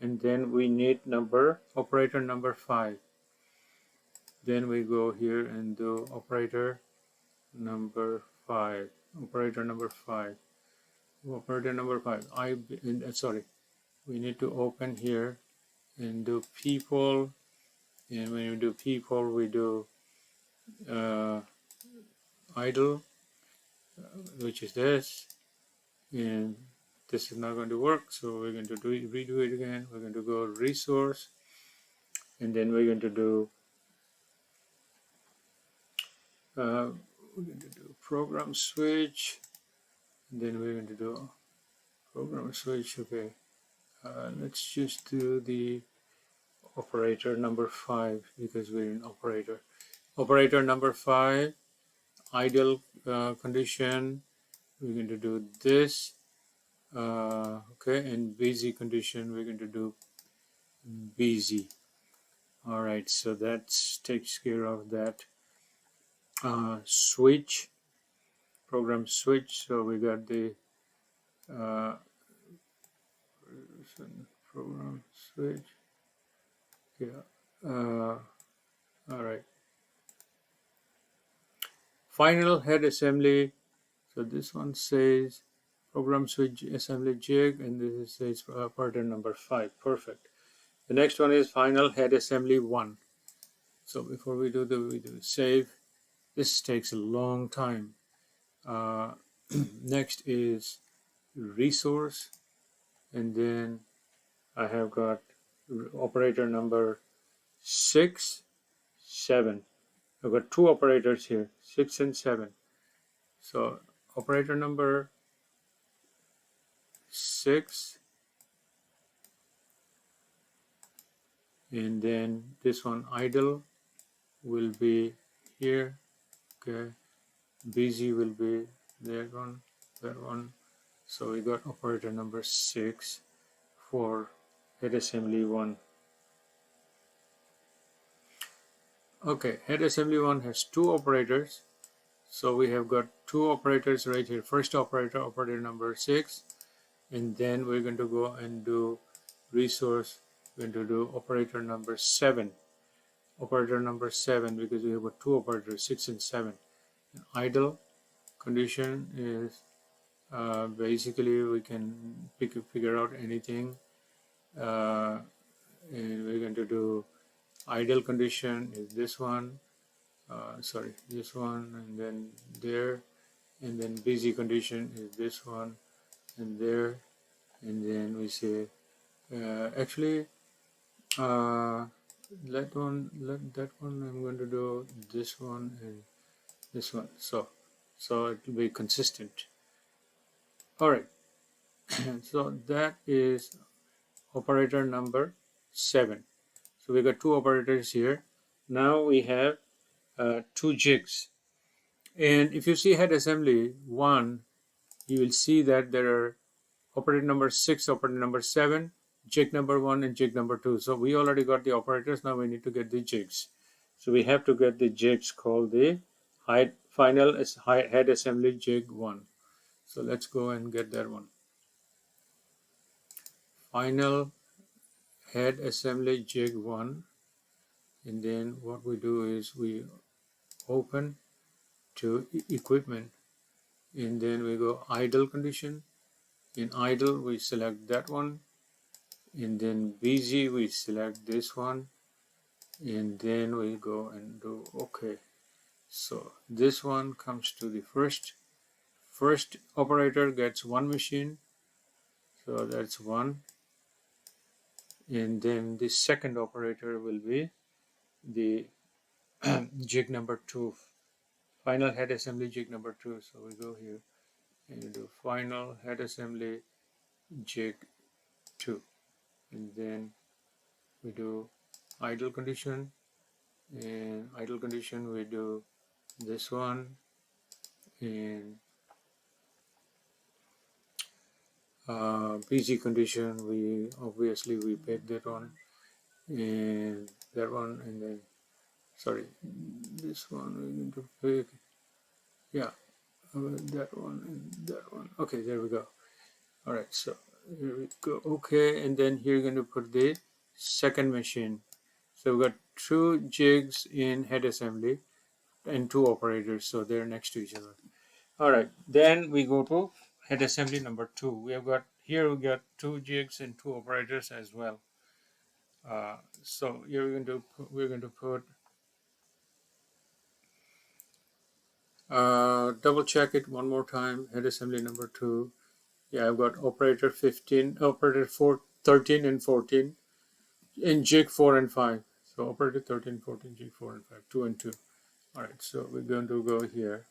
And then we need operator number 5. Then we go here and do operator number 5. Operator number 5. Operator number 5. Sorry, we need to open here and do people. And when we do people, we do idle, which is this. And this is not going to work, so we're going to redo it again. We're going to go resource, and then we're going to do program switch, and then we're going to do program switch. Okay, let's just do the operator number 5 because we're in operator. Operator number 5, idle condition. We're going to do this. Okay, and busy condition, we're going to do busy. All right, so that takes care of that. Switch, program switch. So we got the program switch. Yeah. All right. Final head assembly. So this one says program switch assembly jig, and this says partner number 5. Perfect. The next one is final head assembly 1. So before we do save. This takes a long time. Next is resource, and then I have got operator number 6, 7. I've got 2 operators here, 6 and 7. So operator number 6, and then this one idle will be here. Okay, busy will be that one. So we got operator number 6 for head assembly 1. Okay, head assembly 1 has 2 operators. So we have got 2 operators right here. First operator, operator number 6, and then we're going to go and do resource. We're going to do operator number 7. Operator number 7, because we have got 2 operators, 6 and 7. And idle condition is basically we can figure out anything, and we're going to do idle condition is this one, this one, and then there, and then busy condition is this one and there, and then we say actually let that one I'm going to do this one and this one, so it will be consistent. All right. So that is operator number 7. So we got 2 operators here. Now we have 2 jigs, and if you see head assembly 1, you will see that there are operator number 6, operator number 7, jig number 1, and jig number 2. So we already got the operators. Now we need to get the jigs. So we have to get the jigs called the final head assembly jig 1. So let's go and get that one. Final head assembly jig 1, and then what we do is we open to equipment, and then we go idle condition. In idle we select that one, and then busy we select this one, and then we go and do OK. So this one comes to the first operator gets 1 machine, so that's 1, and then the second operator will be the jig number 2, final head assembly jig number 2. So we go here and we do final head assembly jig 2, and then we do idle condition, and idle condition we do this one, and busy condition we obviously we pick that one, and that one, and then sorry, this one we're going to pick, yeah, that one and that one. Okay, there we go. All right, so here we go. Okay, and then here you're going to put the second machine. So we've got 2 jigs in head assembly and 2 operators, so they're next to each other. All right, then we go to head assembly number 2. We have got here we got 2 jigs and 2 operators as well. So here we're going to put double check it one more time. Head assembly number 2. Yeah, I've got operator 15, operator 13 and 14, and jig 4 and 5. So operator 13, 14, jig 4 and 5, 2 and 2. All right, so we're going to go here.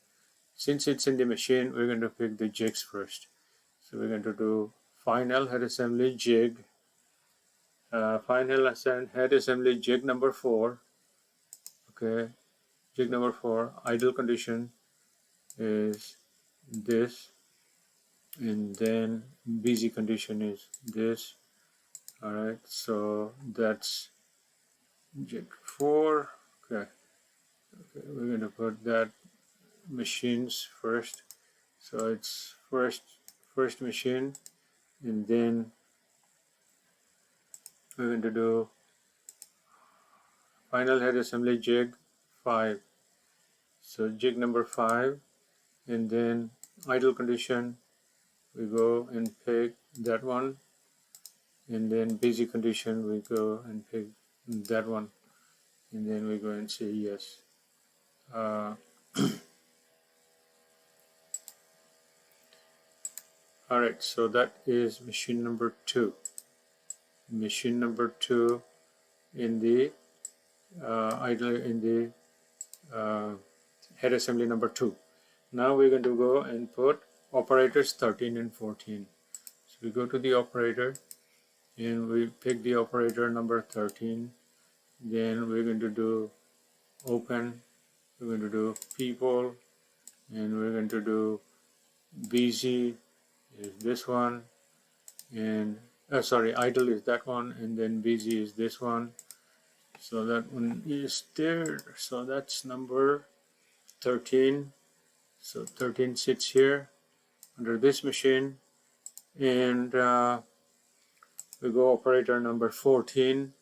Since it's in the machine, we're going to pick the jigs first. So we're going to do final head assembly jig, final head assembly jig number 4. Okay, jig number 4, idle condition is this, and then busy condition is this. All right, so that's jig 4. Okay, we're going to put that machines first. So it's first machine, and then we're going to do final head assembly jig 5. So jig number 5, and then idle condition we go and pick that one, and then busy condition we go and pick that one, and then we go and say yes. All right, so that is machine number 2. Machine number 2 in the idle in the head assembly number 2. Now we're going to go and put operators 13 and 14. So we go to the operator and we pick the operator number 13. Then we're going to do open, we're going to do people, and we're going to do busy is this one, and sorry, idle is that one, and then busy is this one. So that one is there. So that's number 13. So 13 sits here under this machine, and we go operator number 14.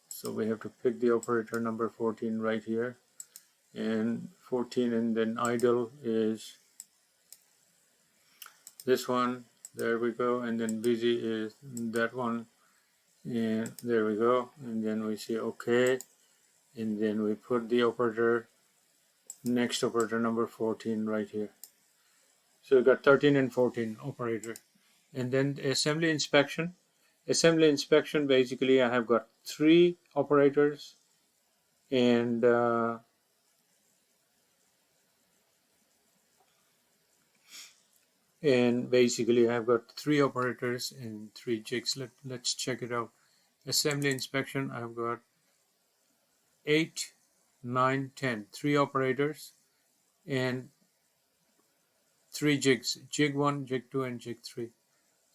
So we have to pick the operator number 14 right here, and 14, and then idle is this one. There we go. And then busy is that one, and there we go. And then we say okay, and then we put the operator, next operator number 14 right here. So we got 13 and 14 operator. And then assembly inspection. Assembly inspection, basically I have got 3 operators, and basically I've got 3 operators and 3 jigs. Let's check it out. Assembly inspection, I've got 8, 9, 10. 3 operators and 3 jigs. Jig 1, jig 2, and jig 3.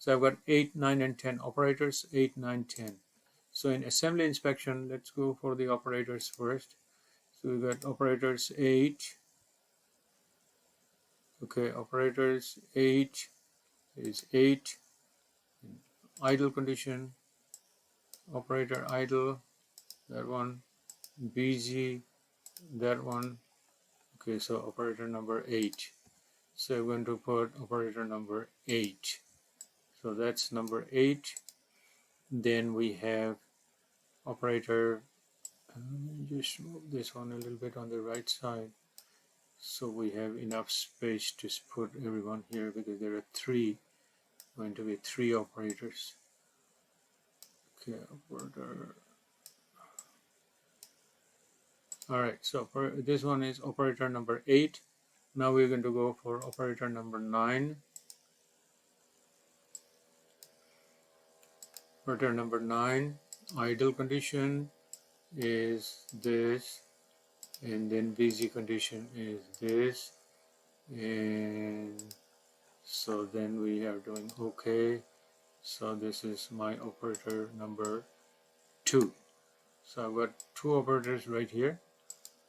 So I've got 8, 9, and 10 operators. 8, 9, 10. So in assembly inspection, let's go for the operators first. So we've got operators 8. Okay, operators 8 is 8. Idle condition, operator idle, that one. Busy, that one. Okay, so operator number 8. So I'm going to put operator number 8. So that's number 8. Then we have operator, let me just move this one a little bit on the right side, so we have enough space to put everyone here, because there are going to be 3 operators. Okay, operator. Alright, so this one is operator number 8. Now we're going to go for operator number 9. Operator number 9, idle condition is this, and then busy condition is this, and so then we are doing okay. So this is my operator number 2. So I've got 2 operators right here,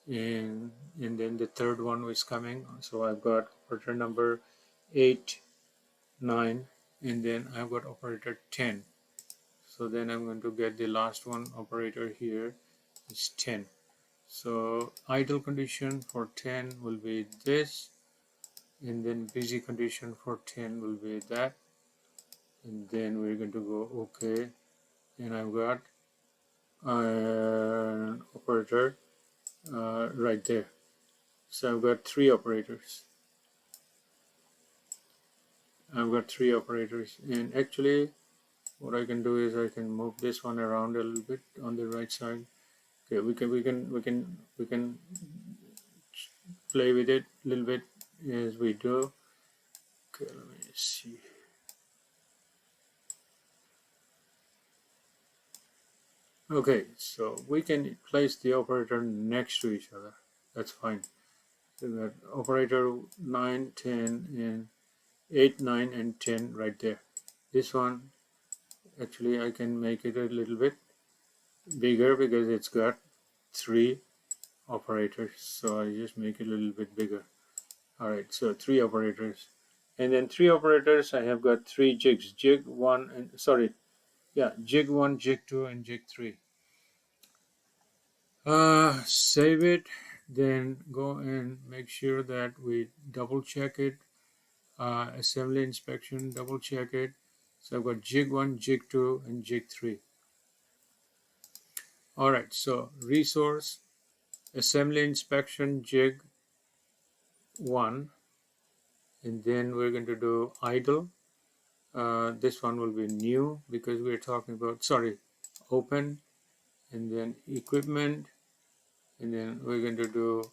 and then the third one is coming. So I've got operator number 8, 9, and then I've got operator 10. So then I'm going to get the last one operator here is 10. So idle condition for 10 will be this, and then busy condition for 10 will be that, and then we're going to go okay, and I've got an operator right there. So I've got 3 operators. And actually what I can do is I can move this one around a little bit on the right side. Okay, we can play with it a little bit as we do. Okay, let me see. Okay, so we can place the operator next to each other. That's fine. So we got operator 9, 10, and 8, 9, and 10 right there. This one, actually I can make it a little bit bigger because it's got 3 operators. So I just make it a little bit bigger. Alright, so 3 operators. And then 3 operators, I have got 3 jigs. Jig 1 and, sorry, yeah, jig 1, jig 2, and jig 3. Save it, then go and make sure that we double check it. Assembly inspection, double check it. So I've got jig 1, jig 2, and jig 3. Alright, so resource, assembly inspection, jig 1, and then we're going to do idle. This one will be new because we're talking about, sorry, open, and then equipment, and then we're going to do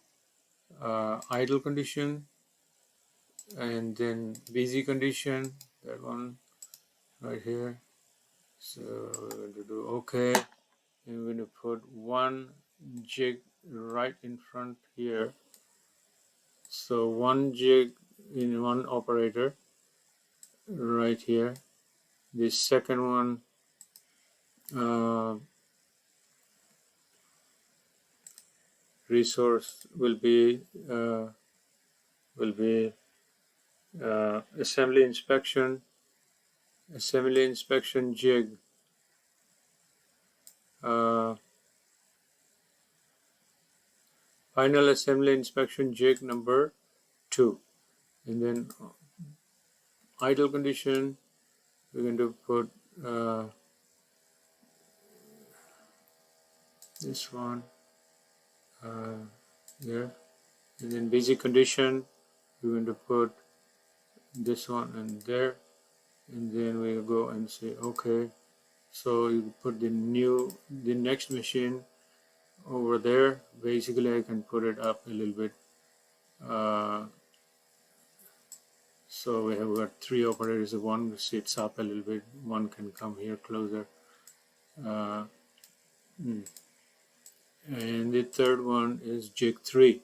idle condition, and then busy condition, that one, right here. So we're going to do OK, and we're going to put one jig right in front here. So one jig in one operator right here. The second one resource will be assembly inspection jig, final assembly inspection jig number 2, and then idle condition we're going to put this one here, and then basic condition we're going to put this one and there, and then we'll go and say OK. So you put the next machine over there. Basically I can put it up a little bit, so we have got 3 operators. One sits up a little bit, one can come here closer, and the third one is jig 3.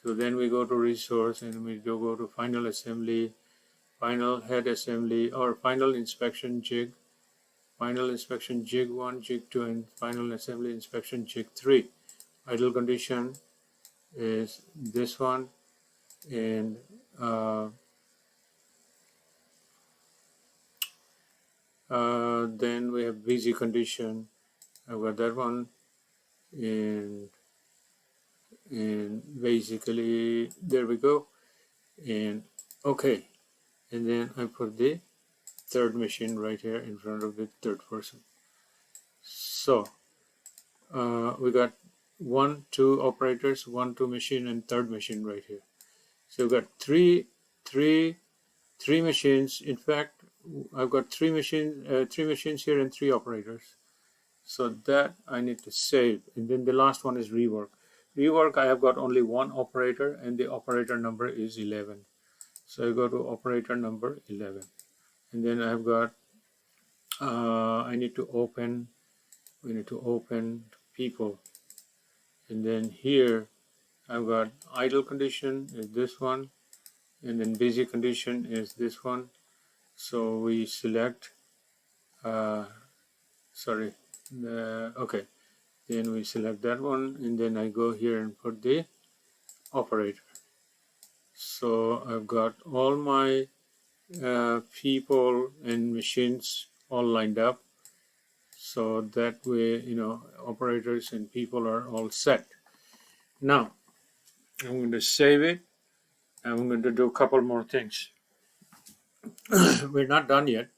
So then we go to resource and we go to final assembly, final head assembly, or final inspection jig 1, jig 2, and final assembly inspection jig 3. Idle condition is this one, and then we have busy condition. I've got that one, and basically there we go, and OK, and then I put the third machine right here in front of the third person. So we got 1, 2 operators, 1, 2 machine, and third machine right here. So we've got three machines. In fact, I've got 3 machines here and 3 operators. So that I need to save, and then the last one is rework. Rework, I have got only 1 operator, and the operator number is 11. So I go to operator number 11, and then I've got we need to open people, and then here I've got idle condition is this one, and then busy condition is this one. So we select okay, then we select that one, and then I go here and put the operator. So I've got all my people and machines all lined up, so that way operators and people are all set. Now I'm going to save it. I'm going to do a couple more things. We're not done yet,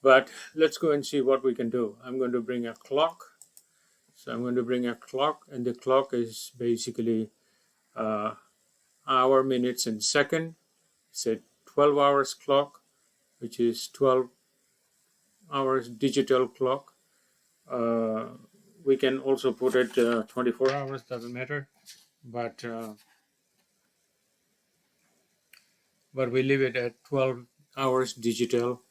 but let's go and see what we can do. I'm going to bring a clock. So I'm going to bring a clock, and the clock is basically hour, minutes, and second. It's a 12 hours clock, which is 12 hours digital clock. We can also put it 24 hours, doesn't matter, but we leave it at 12 hours digital,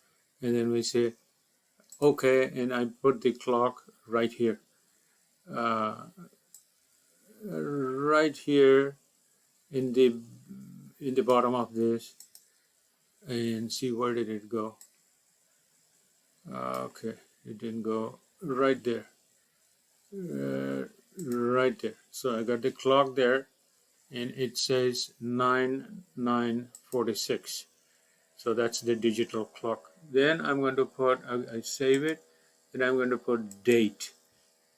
and then we say OK, and I put the clock right here, in the bottom of this, and see where did it go. Okay, it didn't go right there, right there. So I got the clock there, and it says 9:46. So that's the digital clock. Then I'm going to put, I save it, and I'm going to put date.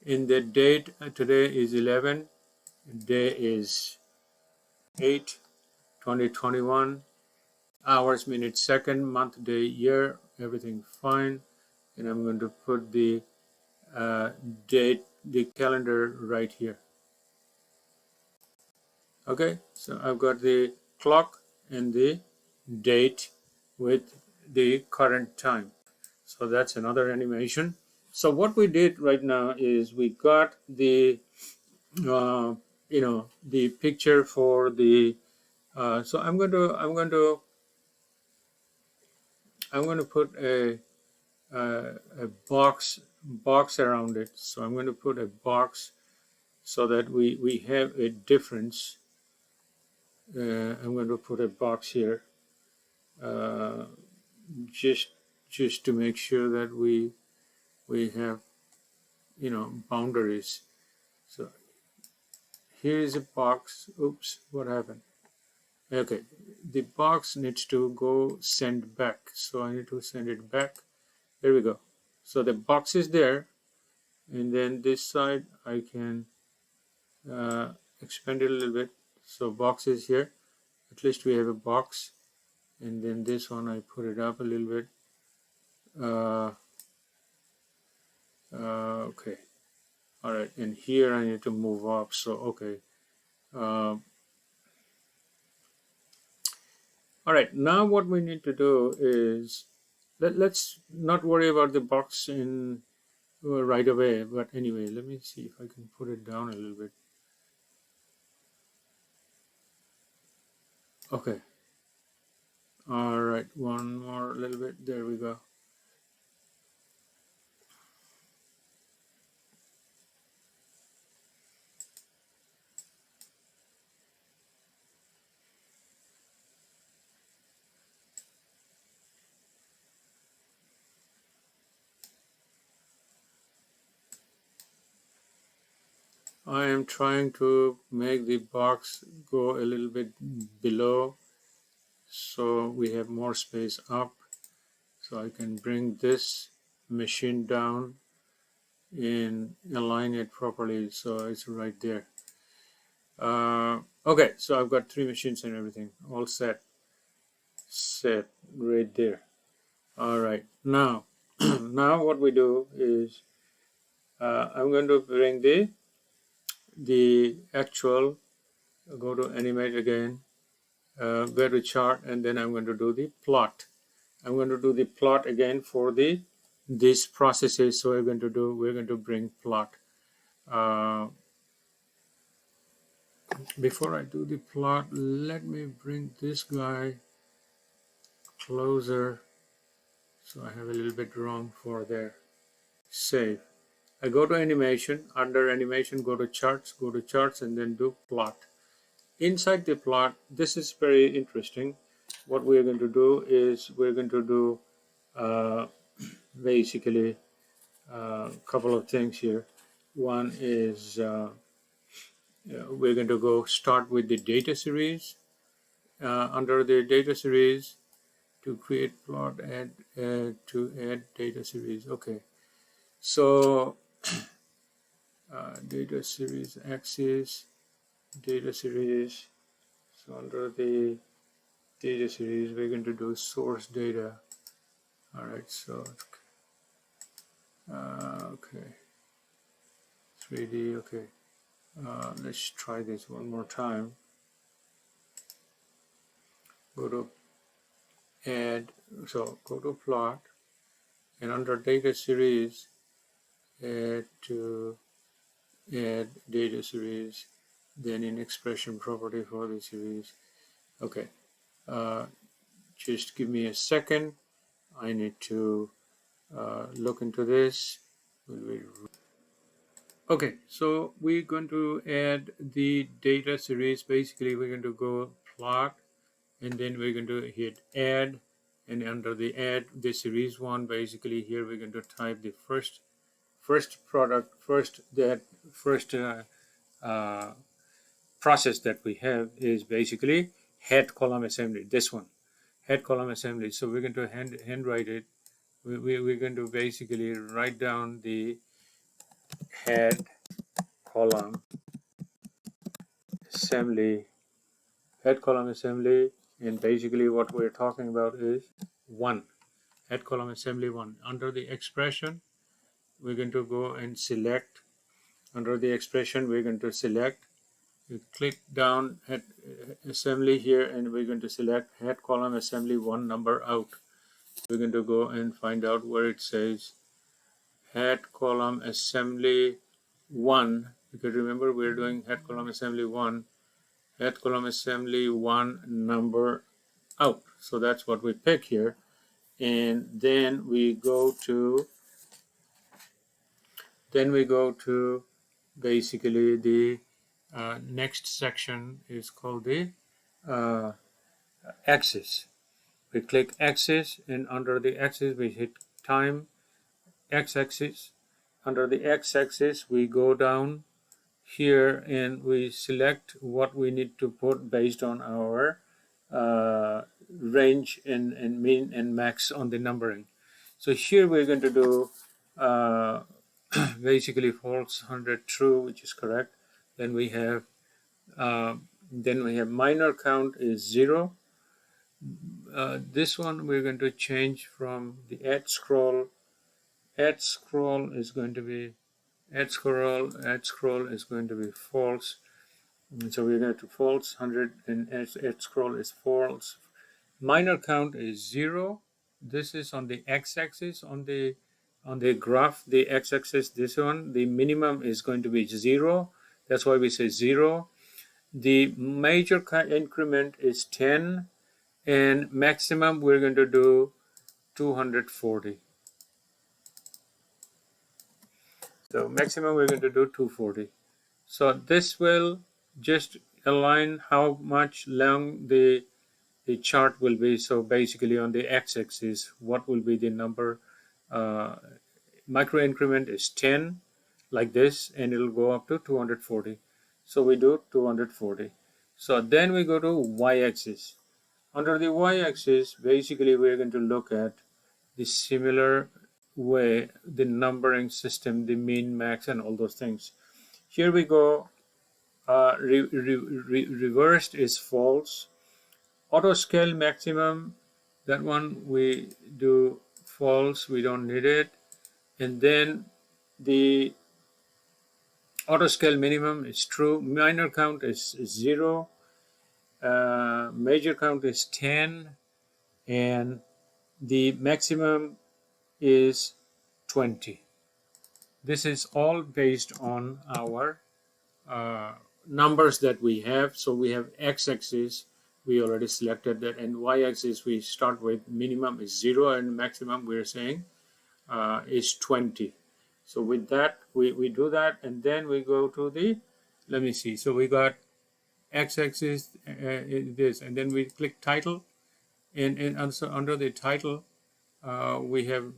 In the date, today is 11, day is 8, 2021, hours, minutes, second, month, day, year, everything fine. And I'm going to put the date, the calendar right here. Okay, so I've got the clock and the date with the current time. So that's another animation. So what we did right now is we got the the picture for the so I'm going to put a a box around it. So I'm going to put a box so that we have a difference. I'm going to put a box here, uh, just just to make sure that we have, you know, boundaries. So here is a box. Oops, what happened? Okay, the box needs to go send back. So I need to send it back. There we go. So the box is there, and then this side I can expand it a little bit. So box is here. At least we have a box. And then this one I put it up a little bit. Uh, okay. All right. And here I need to move up. So okay. Uh, all right. Now what we need to do is let's not worry about the box in right away. But anyway, let me see if I can put it down a little bit. Okay. All right. One more little bit. There we go. I am trying to make the box go a little bit below so we have more space up. So I can bring this machine down and align it properly so it's right there. Okay, so I've got 3 machines and everything all set right there. All right, now now what we do is I'm going to bring the actual, go to animate again, go to chart, and then I'm going to do the plot. I'm going to do the plot again for these processes. So we're going to bring plot. Before I do the plot, let me bring this guy closer. So I have a little bit wrong for there. Save. I go to animation, under animation, go to charts, and then do plot. Inside the plot, this is very interesting. What we're going to do is we're going to do basically a couple of things here. One is we're going to go start with the data series. Under the data series, to create plot, to add data series. Okay, so data series axis, data series. So under the data series, we're going to do source data. All right, so okay, 3D. Okay, let's try this one more time. Go to add. So go to plot, and under data series, add to add data series, then in expression property for the series. Okay, just give me a second. I need to look into this. Okay, so we're going to add the data series. Basically, we're going to go plot, and then we're going to hit add, and under the add the series one, basically here we're going to type the first product, first process that we have is basically head column assembly. This one, head column assembly. So we're going to handwrite it. We're going to basically write down the head column assembly, and basically what we're talking about is one, head column assembly one. Under the expression, we're going to go and select. Under the expression, we're going to select. You click down head assembly here, and we're going to select head column assembly one number out. We're going to go and find out where it says head column assembly one, because remember we're doing head column assembly one, number out. So that's what we pick here. and then we go to basically the next section is called the uh, axis. We click axis, and under the axis we hit time x-axis. Under the x-axis we go down here and we select what we need to put based on our range and min and max on the numbering. So here we're going to do uh, basically false, 100, true, which is correct. Then we have minor count is 0. This one we're going to change from the add scroll. Add scroll is going to be false. And so we're going to false 100, and add scroll is false. Minor count is 0. This is on the x-axis. On the graph, the x-axis, this one, the minimum is going to be 0. That's why we say 0. The major increment is 10, and maximum we're going to do 240. So maximum we're going to do 240. So this will just align how much long the chart will be. So basically on the x-axis, what will be the number? Micro increment is 10, like this, and it'll go up to 240. So we do 240. So then we go to y-axis. Under the y-axis, basically we're going to look at the similar way, the numbering system, the mean, max, and all those things. Here we go. Reversed is false. Auto scale maximum, that one we do false, we don't need it. And then the auto scale minimum is true. Minor count is 0. Major count is 10, and the maximum is 20. This is all based on our numbers that we have. So we have x-axis, we already selected that, and y-axis we start with minimum is 0 and maximum we're saying is 20. So with that we do that, and then we go to the, let me see, so we got x-axis this, and then we click title, and also under the title we have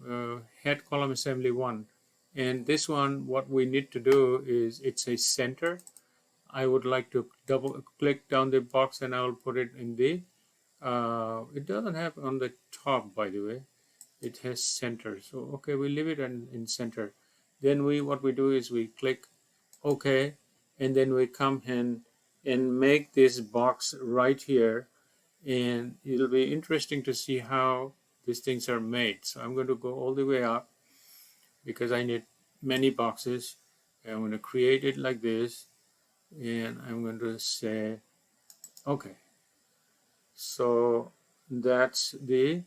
head column assembly 1, and this one what we need to do is it says center. I would like to double click down the box and I will put it in the it doesn't have on the top, by the way. It has center, so okay, we leave it in center. Then what we do is we click OK, and then we come in and make this box right here, and it'll be interesting to see how these things are made. So I'm going to go all the way up because I need many boxes. I'm going to create it like this, and I'm going to say OK. So that's the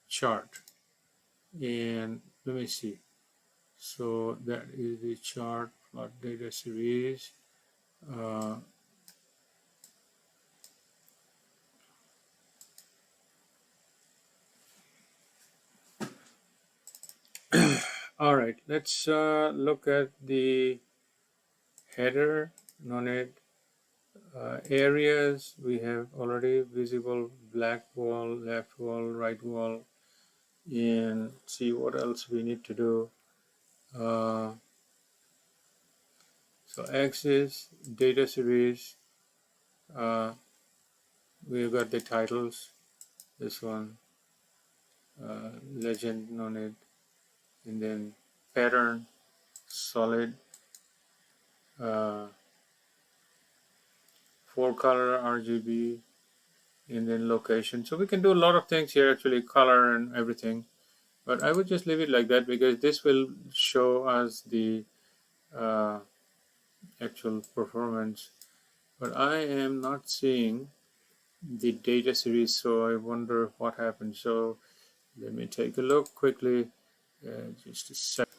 chart, and let me see. So that is the chart plot data series. All right, let's look at the header, non-ed areas. We have already visible black wall, left wall, right wall, and see what else we need to do. So axis, data series, we've got the titles, this one, legend, non-ed, and then pattern, solid, 4-color RGB, and then location. So we can do a lot of things here, actually, color and everything, but I would just leave it like that because this will show us the actual performance. But I am not seeing the data series, so I wonder what happened. So let me take a look quickly, just a sec.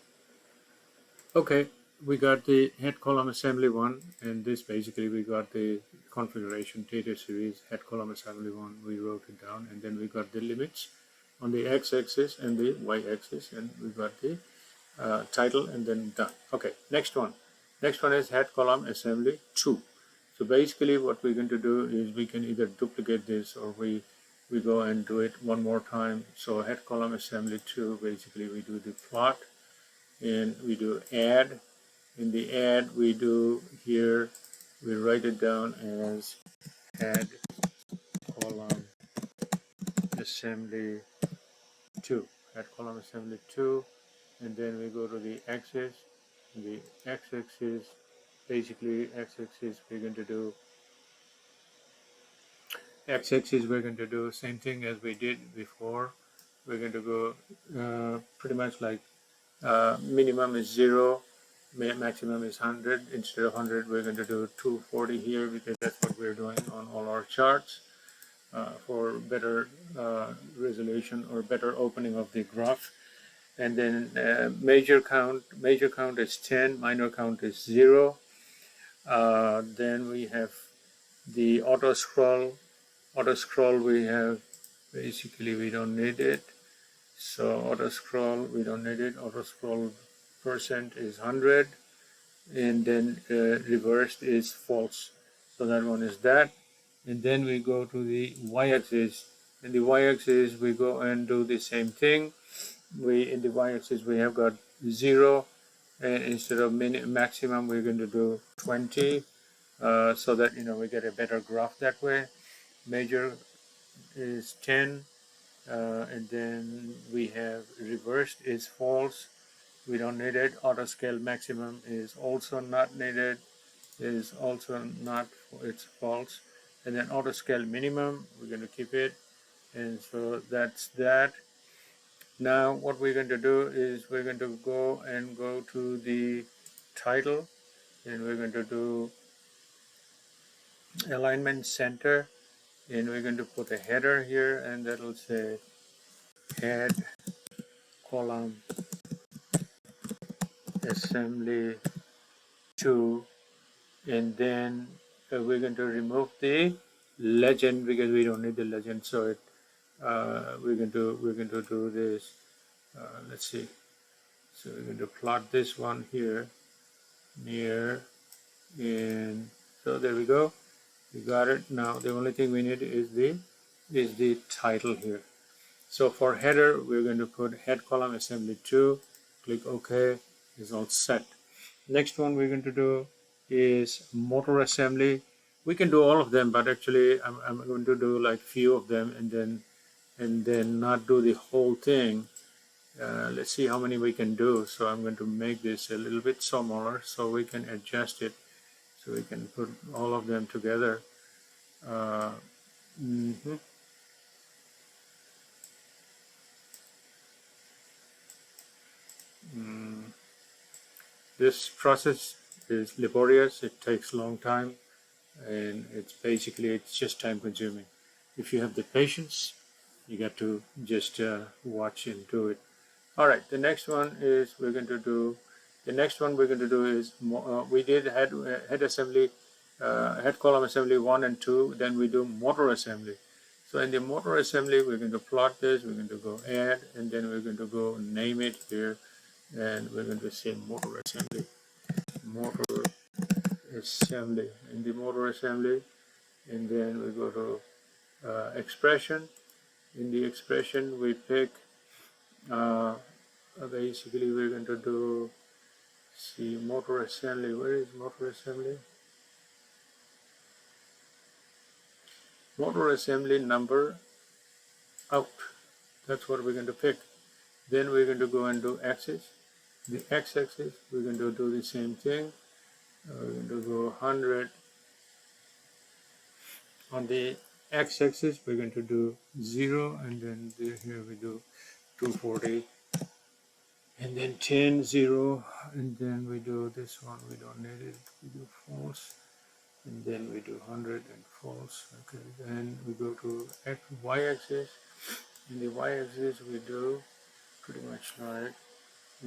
Okay, we got the head column assembly one, and this basically we got the configuration data series head column assembly one. We wrote it down, and then we got the limits on the x-axis and the y-axis, and we got the title, and then done. Okay, next one. Next one is head column assembly 2. So basically what we're going to do is we can either duplicate this, or we go and do it one more time. So head column assembly 2, basically we do the plot, and we do add. In the add we do here, we write it down as head column assembly 2. Head column assembly 2. And then we go to the axis. The x-axis, basically x-axis we're going to do same thing as we did before. We're going to go pretty much like minimum is 0, maximum is 100. Instead of 100 we're going to do 240 here, because that's what we're doing on all our charts for better resolution or better opening of the graph. And then major count is 10, minor count is 0. Then we have the auto scroll we have, basically we don't need it. So auto scroll we don't need it. Auto scroll percent is 100, and then reversed is false, so that one is that. And then we go to the y-axis. In the y-axis we go and do the same thing. In the y-axis we have got 0, and instead of maximum we're going to do 20, so that we get a better graph that way. Major is 10, and then we have reversed is false, we don't need it. Auto scale maximum is also not needed, it's false. And then auto scale minimum, we're going to keep it, and so that's that. Now what we're going to do is we're going to go to the title, and we're going to do alignment center, and we're going to put a header here, and that'll say head column assembly 2. And then we're going to remove the legend, because we don't need the legend. So we're going to do this. Let's see. So we're going to plot this one here near, and so there we go. We got it. Now the only thing we need is the title here. So for header, we're going to put head column assembly 2. Click OK. It's all set. Next one we're going to do is motor assembly. We can do all of them, but actually I'm going to do like few of them, and then not do the whole thing. Let's see how many we can do. So I'm going to make this a little bit smaller so we can adjust it, so we can put all of them together. Mm-hmm. This process is laborious, it takes a long time, and it's just time consuming. If you have the patience, you got to just watch and do it. All right, the next one we're going to do is we did head assembly, head column assembly 1 and 2, then we do motor assembly. So in the motor assembly, we're going to plot this, we're going to go add, and then we're going to go name it here, and we're going to say motor assembly. In the motor assembly, and then we go to expression. In the expression, we pick, basically we're going to do, see, motor assembly. Where is motor assembly? Motor assembly number out. That's what we're going to pick. Then we're going to go and do axis. The x-axis, we're going to do the same thing. We're going to go 100. On the x-axis, we're going to do 0, and then here we do 240, and then 10, 0, and then we do this one, we don't need it, we do false, and then we do 100 and false. Okay, then we go to y-axis. In the y-axis, we do pretty much like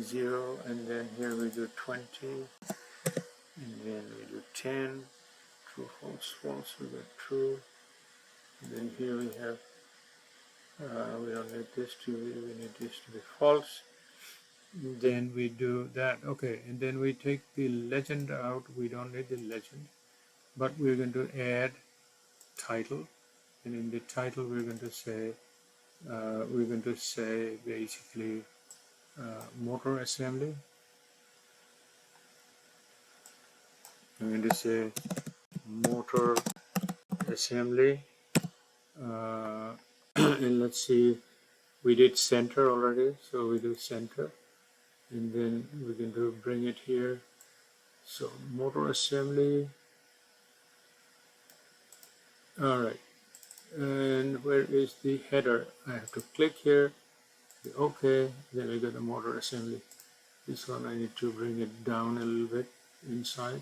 0, and then here we do 20, and then we do 10, true, false, false, we got true, and then here we have, we don't need this to be, we need this to be false, and then we do that, okay, and then we take the legend out, we don't need the legend, but we're going to add title, and in the title we're going to say basically motor assembly. I'm going to say motor assembly, and let's see, we did center already, so we do center, and then we can do bring it here. So motor assembly. All right, and where is the header? I have to click here. Okay, then we got the motor assembly. This one I need to bring it down a little bit inside,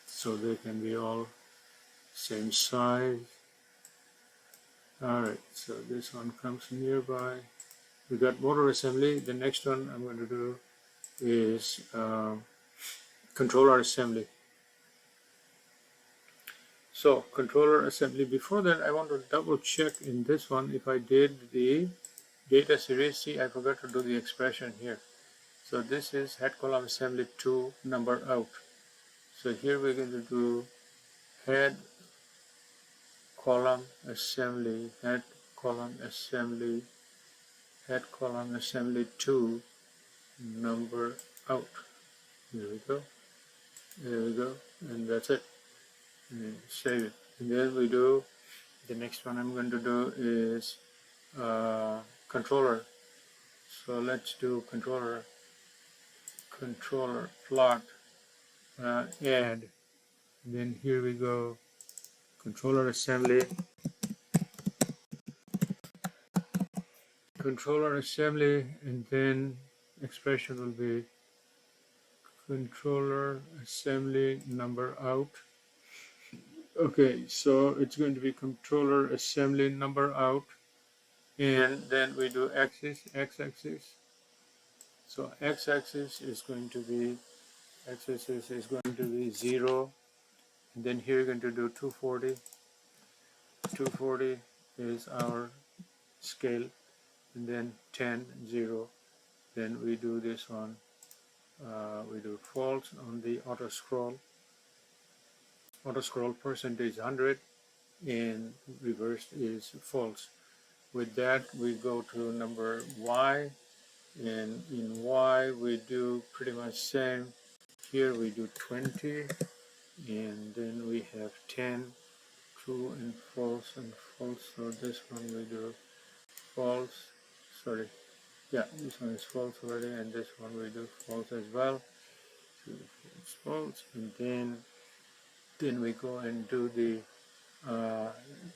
so they can be all same size. All right, so this one comes nearby. We got motor assembly. The next one I'm going to do is controller assembly. So controller assembly, before that I want to double check in this one if I did the data series. See, I forgot to do the expression here. So this is head column assembly 2 number out. So here we're going to do head column assembly, head column assembly, head column assembly 2 number out. There we go. There we go. And that's it. And save it. And then we do, the next one I'm going to do is controller. So let's do controller plot add. And then here we go, controller assembly, and then expression will be controller assembly number out. Okay, so it's going to be controller assembly number out, and then we do x-axis. So x-axis is going to be 0, and then here you're going to do 240. 240 is our scale, and then 10, 0. Then we do this one. We do false on the auto scroll. Auto scroll percentage 100, and reversed is false. With that, we go to number Y, and in Y we do pretty much same. Here we do 20, and then we have 10, true and false and false. So this one we do false. Sorry, yeah, this one is false already, and this one we do false as well. So it's false, and then we go and do the.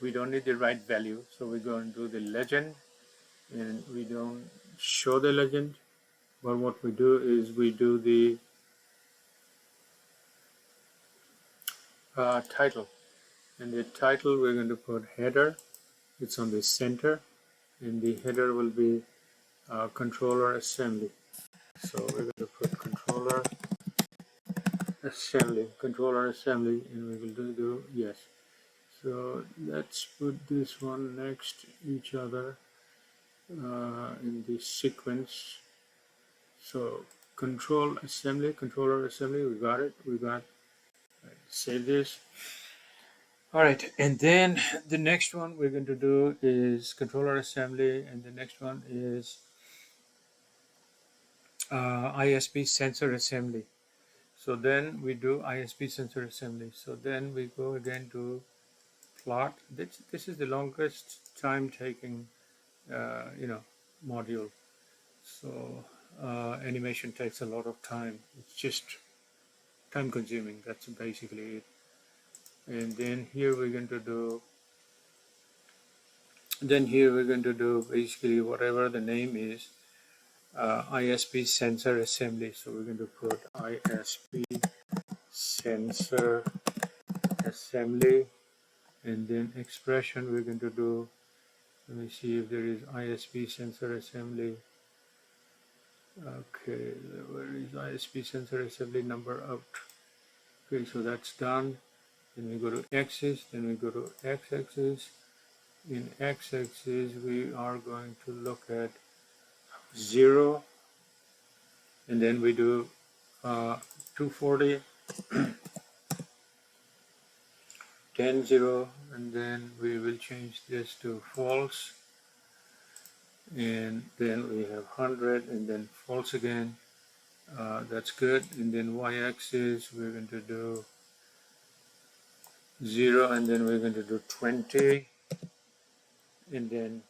We don't need the right value, so we go and do the legend, and we don't show the legend, but what we do is we do the title, and the title we're going to put header. It's on the center, and the header will be controller assembly. So we're going to put controller assembly, and we will do yes. So let's put this one next each other in the sequence. So controller assembly, we got it. Save this. All right, and then the next one we're going to do is controller assembly, and the next one is ISP sensor assembly. So then we do ISP sensor assembly. So then we go again to plot. This is the longest time taking module. So animation takes a lot of time. It's just time consuming. That's basically it. And then here we're going to do. Then here we're going to do basically whatever the name is. ISP sensor assembly. So we're going to put ISP sensor assembly, and then expression we're going to do Let me see if there is ISP sensor assembly. Okay, where is ISP sensor assembly number out? Okay, so that's done. Then we go to axis, then we go to x-axis. In x-axis, we are going to look at 0, and then we do 240, 10, 0, and then we will change this to false, and then we have 100, and then false again. That's good. And then y-axis, we're going to do 0, and then we're going to do 20, and then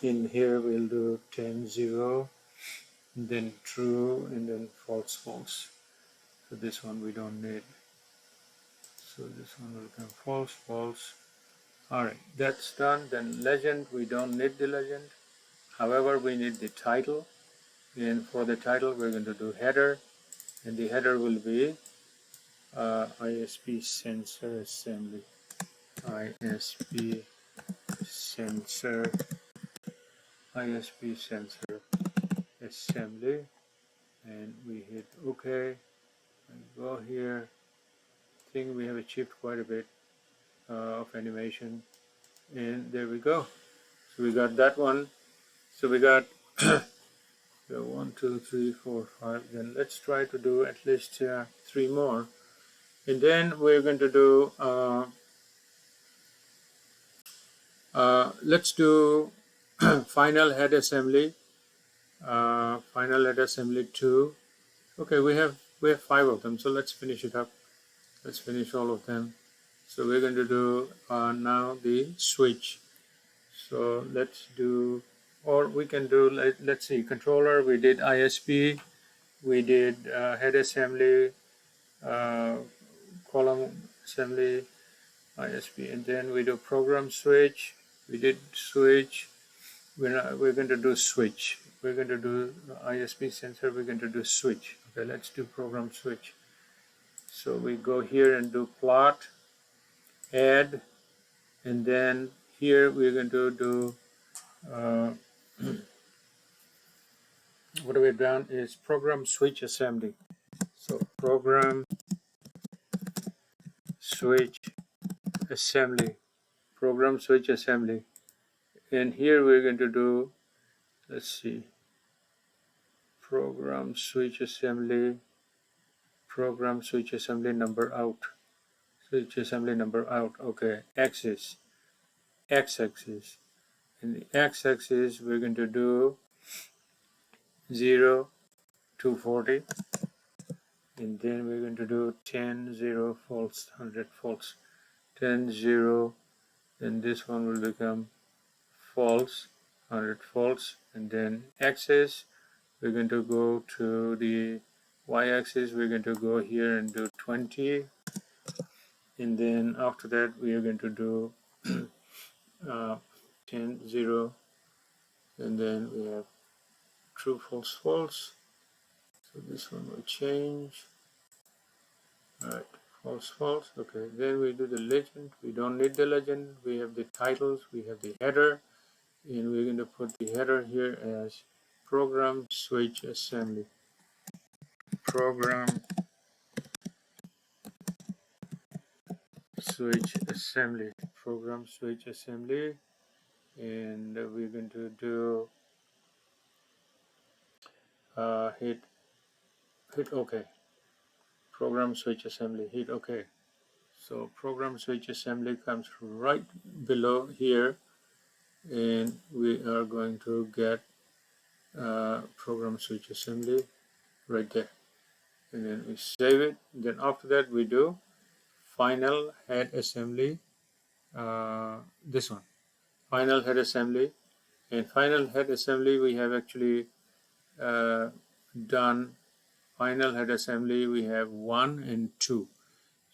in here we'll do 10, 0, and then true, and then false, false. So this one we don't need. So this one will become false, false. Alright, that's done. Then legend, we don't need the legend. However, we need the title. And for the title, we're going to do header. And the header will be ISP sensor assembly. ISP sensor assembly. And we hit OK. And go here. I think we have achieved quite a bit of animation. And there we go. So we got that one. So we got 1, 2, 3, 4, 5. Then let's try to do at least 3 more. And then we're going to do, let's do final head assembly. Final head assembly 2. Okay, we have 5 of them. So let's finish it up. Let's finish all of them. So we're going to do now the switch. So let's do, or we can do, let's see, controller, we did ISP, we did head assembly, column assembly, ISP, and then we do program switch, we did switch, we're going to do switch, we're going to do ISP sensor, we're going to do switch. Okay, let's do program switch. So we go here and do plot, add, and then here we're going to do what we've done is program switch assembly. So program switch assembly, program switch assembly, and here we're going to do, let's see, program switch assembly number out, switch assembly number out. Okay, axis, x-axis. In the x-axis we're going to do 0, 240, and then we're going to do 10, 0, false, 100, false, 10, 0, and this one will become false, 100, false, and then axis, we're going to go to the y-axis, we're going to go here and do 20, and then after that we are going to do 10, 0, and then we have true, false, false. So this one will change. Alright, false, false. Okay, then we do the legend. We don't need the legend. We have the titles, we have the header, and we're going to put the header here as program switch assembly. Program switch assembly. Program switch assembly. And we're going to do hit OK. Program switch assembly, hit OK. So program switch assembly comes right below here, and we are going to get program switch assembly right there, and then we save it. Then after that we do final head assembly, this one, final head assembly. And final head assembly we have actually done final head assembly, we have 1 and 2.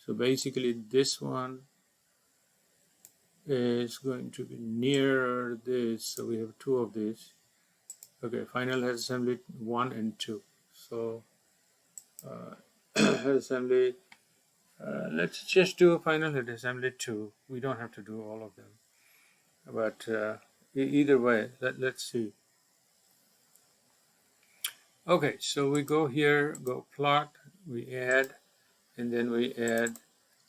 So basically this one is going to be near this, so we have 2 of these. Okay, final head assembly 1 and 2. So head assembly, let's just do final head assembly 2. We don't have to do all of them, but either way. Let's see. Okay, so we go here, go plot, we add, and then we add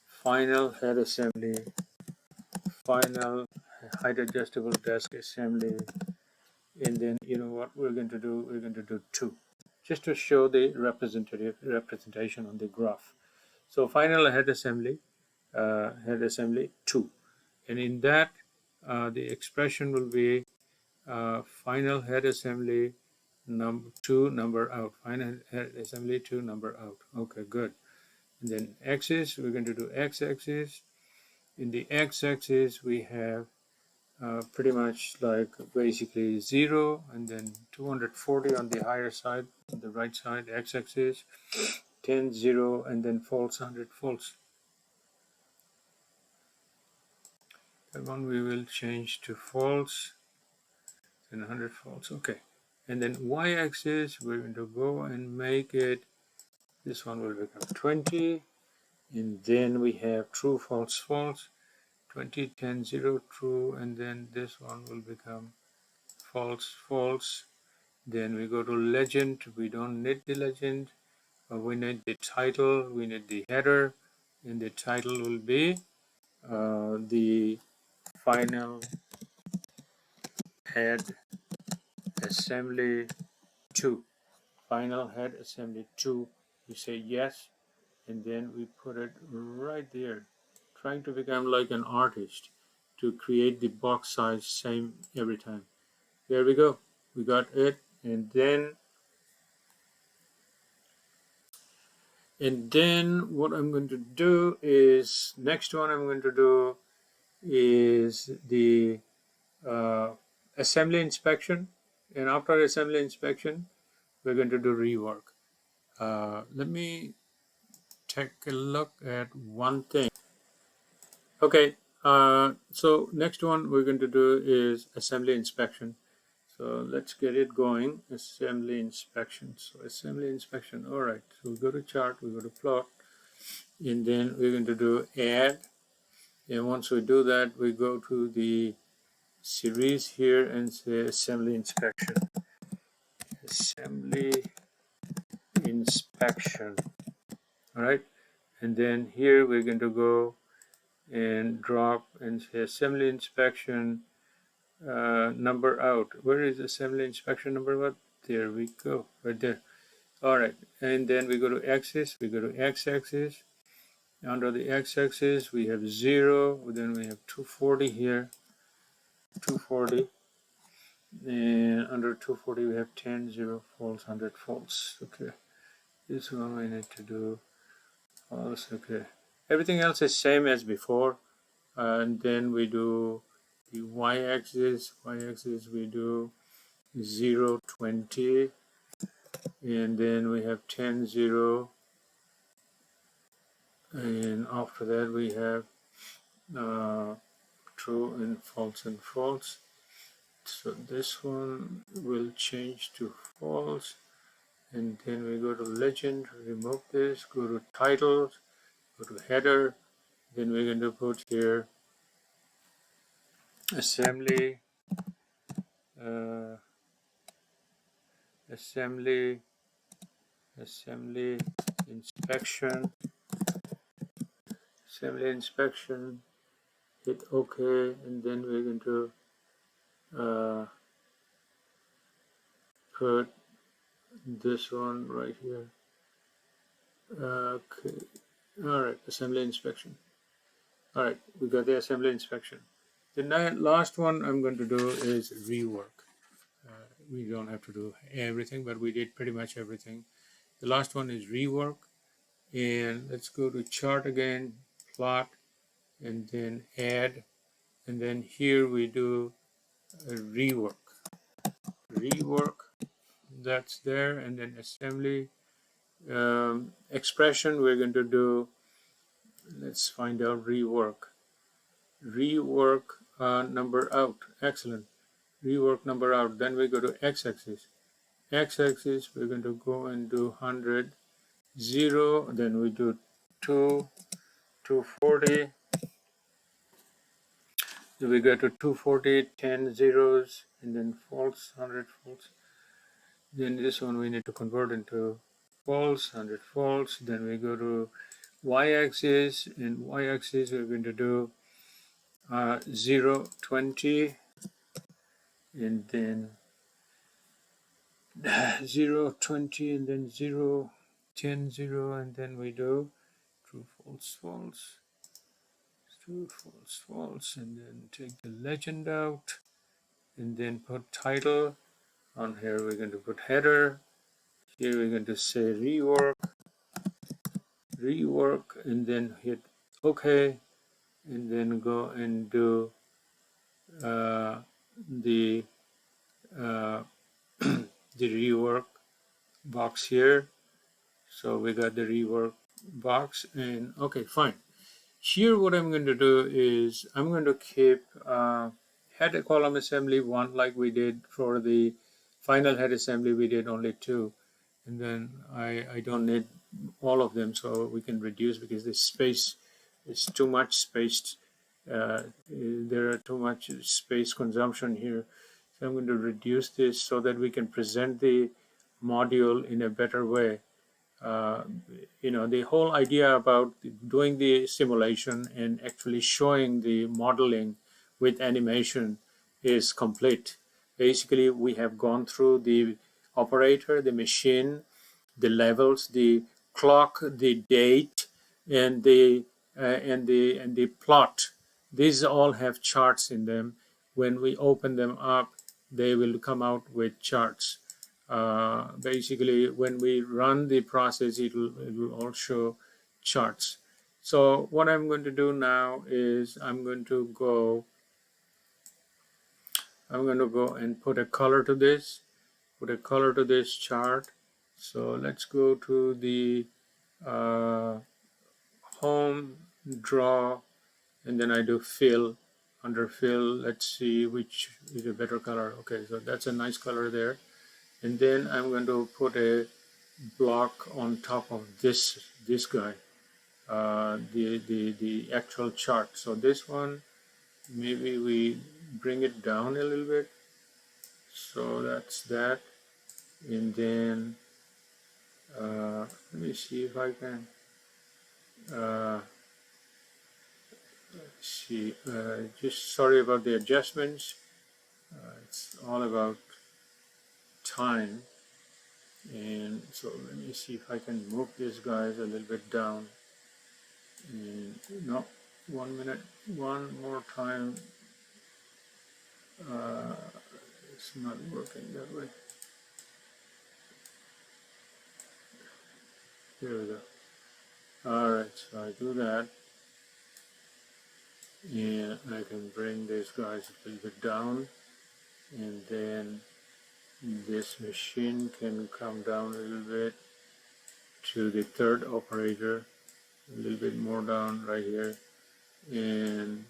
final head assembly, final height adjustable desk assembly, and then you know what we're going to do? We're going to do 2, just to show the representation on the graph. So final head assembly 2, and in that the expression will be final head assembly number 2 number out, final head assembly 2 number out. Okay, good. And then axis, we're going to do x-axis. In the x-axis we have pretty much like basically 0 and then 240 on the higher side, on the right side, x-axis, 10 0 and then false 100 false. That one we will change to false and 100 false. Okay, and then y-axis we're going to go and make it, this one will become 20, and then we have true false false, 20 10 0 true, and then this one will become false false. Then we go to legend, we don't need the legend, but we need the title, we need the header, and the title will be the final head assembly 2. Final head assembly 2. We say yes, and then we put it right there, trying to become like an artist to create the box size same every time. There we go, we got it. And then what I'm going to do is, next one I'm going to do is the assembly inspection, and after assembly inspection we're going to do rework. Let me take a look at one thing. Okay, so next one we're going to do is assembly inspection. So let's get it going. Assembly inspection. So assembly inspection. All right. So we go to chart, we go to plot, and then we're going to do add. And once we do that, we go to the series here and say assembly inspection. Assembly inspection. All right. And then here we're going to go and drop and say assembly inspection number out. Where is assembly inspection number out? There we go, right there. All right, and then we go to axis, we go to x-axis. Under the x-axis we have 0, then we have 240 here, 240, and under 240 we have 10 0 false 100 false. Okay, this one we need to do false. Okay, everything else is same as before. And then we do the y-axis we do 0 20, and then we have 10 0, and after that we have true and false. So this one will change to false, and then we go to legend, remove this, go to titles, go to header, then we're going to put here assembly assembly inspection, hit OK, and then we're going to put this one right here. Okay, all right, assembly inspection. All right, we got the assembly inspection. The last one I'm going to do is rework. We don't have to do everything, but we did pretty much everything. The last one is rework, and let's go to chart again, plot, and then add, and then here we do a rework, that's there, and then assembly expression we're going to do, let's find out rework number out. Excellent. Rework number out. Then we go to x-axis we're going to go and do 100 0, then we do 2 240, So we go to 240, 10 zeros, and then false, 100 false. Then this one we need to convert into false, 100 false. Then we go to y-axis, and y-axis we're going to do 0, 20, and then 0, 20, and then 0, 10, 0, and then we do true, false, false, true, false, false, and then take the legend out, and then put title. On here we're going to put header. Here we're going to say rework, and then hit OK, and then go and do the uh, the rework box here. So we got the rework box, and okay, fine. Here what I'm going to do is I'm going to keep head column assembly 1 like we did for the final head assembly. We did only 2, and then I don't need all of them, so we can reduce because the space is too much space. There are too much space consumption here, so I'm going to reduce this so that we can present the module in a better way. The whole idea about doing the simulation and actually showing the modeling with animation is complete. Basically, we have gone through the operator, the machine, the levels, the clock, the date, and the plot. These all have charts in them. When we open them up, they will come out with charts. Basically, when we run the process, it will all show charts. So what I'm going to do now is I'm going to go and put a color to this, chart. So let's go to the home, draw, and then I do fill. Under fill, let's see which is a better color. Okay, so that's a nice color there. And then I'm going to put a block on top of this guy, the actual chart. So this one, maybe we bring it down a little bit. So that's that. And then let me see if I can see. Just sorry about the adjustments. It's all about time. And so let me see if I can move these guys a little bit down. And no, 1 minute, one more time. It's not working that way. Here we go. Alright, so I do that. And I can bring these guys a little bit down. And then this machine can come down a little bit to the third operator, a little bit more down right here. And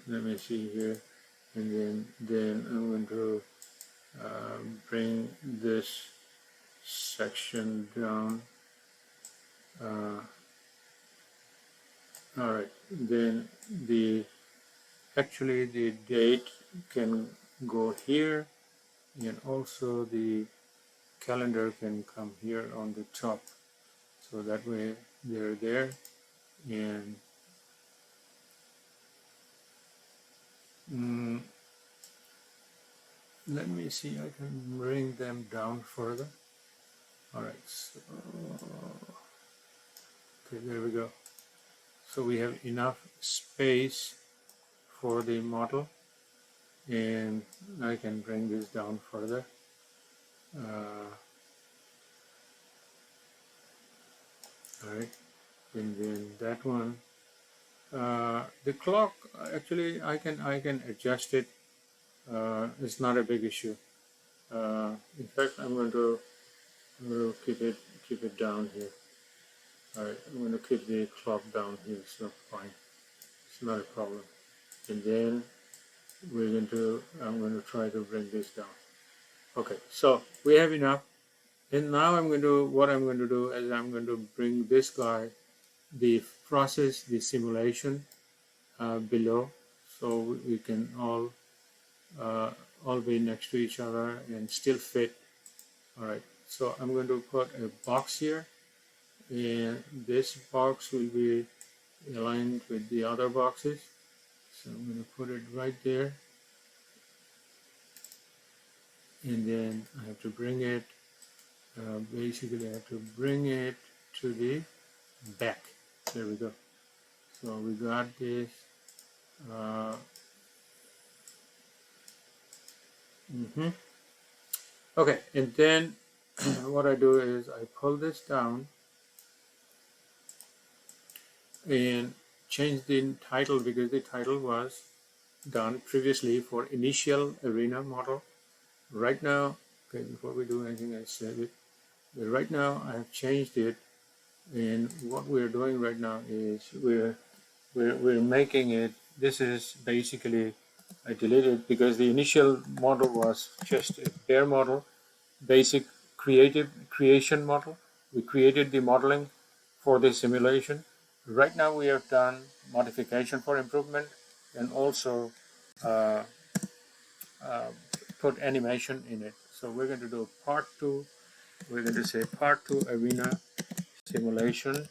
let me see here. And then I'm going to bring this section down. All right, then actually the date can go here, and also the calendar can come here on the top. So that way they're there. And let me see, I can bring them down further. All right, so okay, there we go. So we have enough space for the model, and I can bring this down further. All right, and then that one. The clock, actually, I can adjust it. It's not a big issue. In fact, I'm going to keep it down here. All right, I'm going to keep the clock down here, so fine. It's not a problem. And then I'm going to try to bring this down. Okay, so we have enough. And now what I'm going to do is I'm going to bring this guy, the process, the simulation, below, so we can all be next to each other and still fit. All right, so I'm going to put a box here, and this box will be aligned with the other boxes. So I'm going to put it right there, and then I have to bring it, basically I have to bring it to the back. There we go. So we got this. Uh, Okay, and then what I do is I pull this down and change the title, because the title was done previously for initial arena model. Right now, okay, before we do anything, I said it. But right now, I have changed it, and what we're doing right now is we're making it. This is basically, I deleted because the initial model was just a bare model, basic creation model. We created the modeling for the simulation. Right now we have done modification for improvement, and also uh, uh, put animation in it. So we're going to do part 2. We're going to say part 2 arena simulation,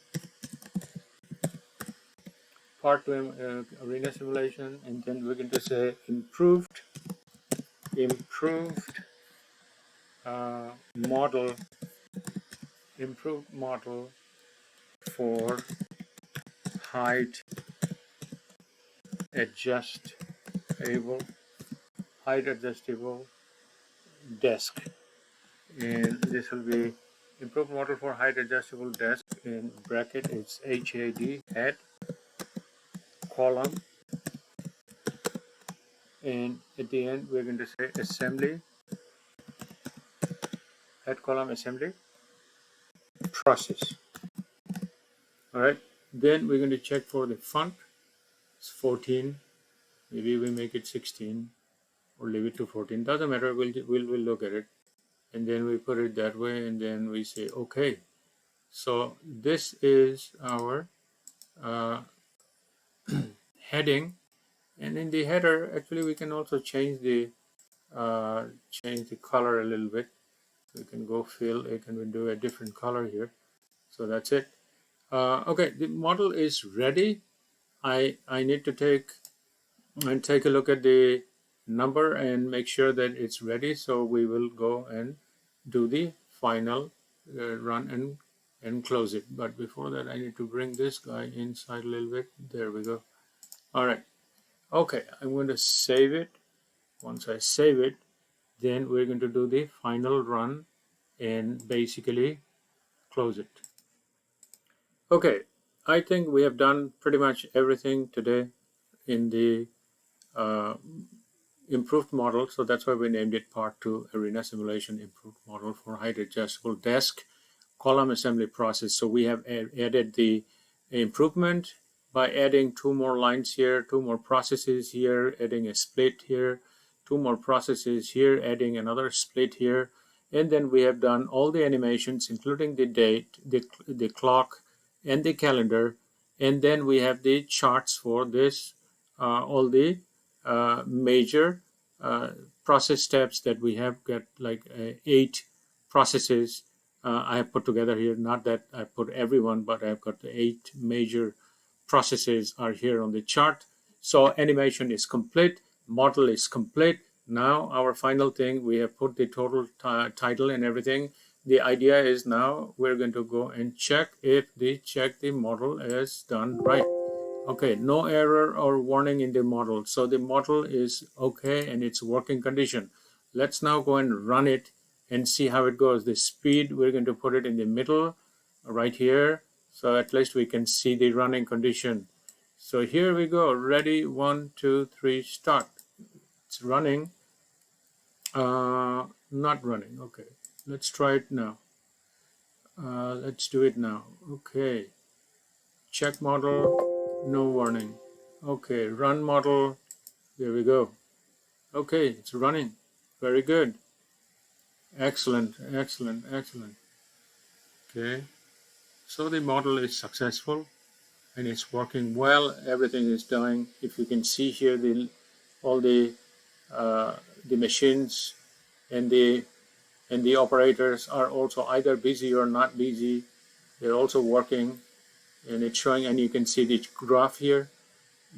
part 2 arena simulation, and then we're going to say improved uh, model improved model for height adjustable height adjustable desk, and this will be improved model for height adjustable desk. In bracket it's HAD, head column, and at the end we're going to say assembly, head column assembly process. All right, then we're going to check for the font. It's 14, maybe we make it 16 or leave it to 14, doesn't matter, we'll look at it, and then we put it that way, and then we say okay. So this is our uh, heading, and in the header actually we can also change the color a little bit. We can go fill it and we do a different color here. So that's it. Okay, the model is ready. I need to take a look at the number and make sure that it's ready, so we will go and do the final run and close it. But before that I need to bring this guy inside a little bit. There we go. All right, okay, I'm going to save it. Once I save it, then we're going to do the final run and basically close it. Okay, I think we have done pretty much everything today in the uh, improved model. So that's why we named it Part 2 Arena Simulation Improved Model for Height Adjustable Desk Column Assembly Process. So we have added the improvement by adding 2 more lines here, 2 more processes here, adding a split here, 2 more processes here, adding another split here. And then we have done all the animations, including the date, the clock, and the calendar. And then we have the charts for this, all the major process steps that we have got, like 8 processes I have put together here. Not that I put everyone, but I've got the 8 major processes are here on the chart. So animation is complete, model is complete. Now our final thing, we have put the total title and everything. The idea is now we're going to go and check if the model is done right. Okay, no error or warning in the model. So the model is okay and it's working condition. Let's now go and run it and see how it goes. The speed, we're going to put it in the middle right here. So at least we can see the running condition. So here we go. Ready, 1, 2, 3, start. It's running. Not running. Okay, let's try it now. Let's do it now. Okay. Check model, no warning. Okay, run model, there we go. Okay, it's running. Very good. Excellent, excellent, excellent. Okay, so the model is successful. and it's working well. Everything is doing. If you can see here, all the machines and the operators are also either busy or not busy. They're also working, and it's showing. And you can see the graph here.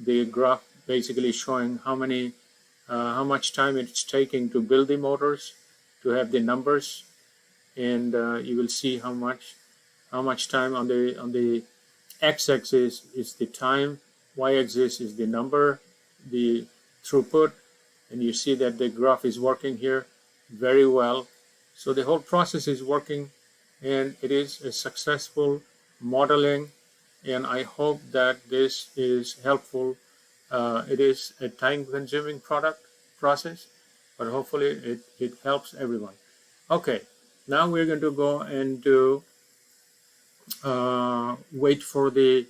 The graph basically showing how much time it's taking to build the motors, to have the numbers, and you will see how much time on the x-axis is the time, y-axis is the number, the throughput, and you see that the graph is working here very well. So the whole process is working, and it is a successful modeling, and I hope that this is helpful. It is a time-consuming process, but hopefully it helps everyone. Okay, now we're going to go and do wait for the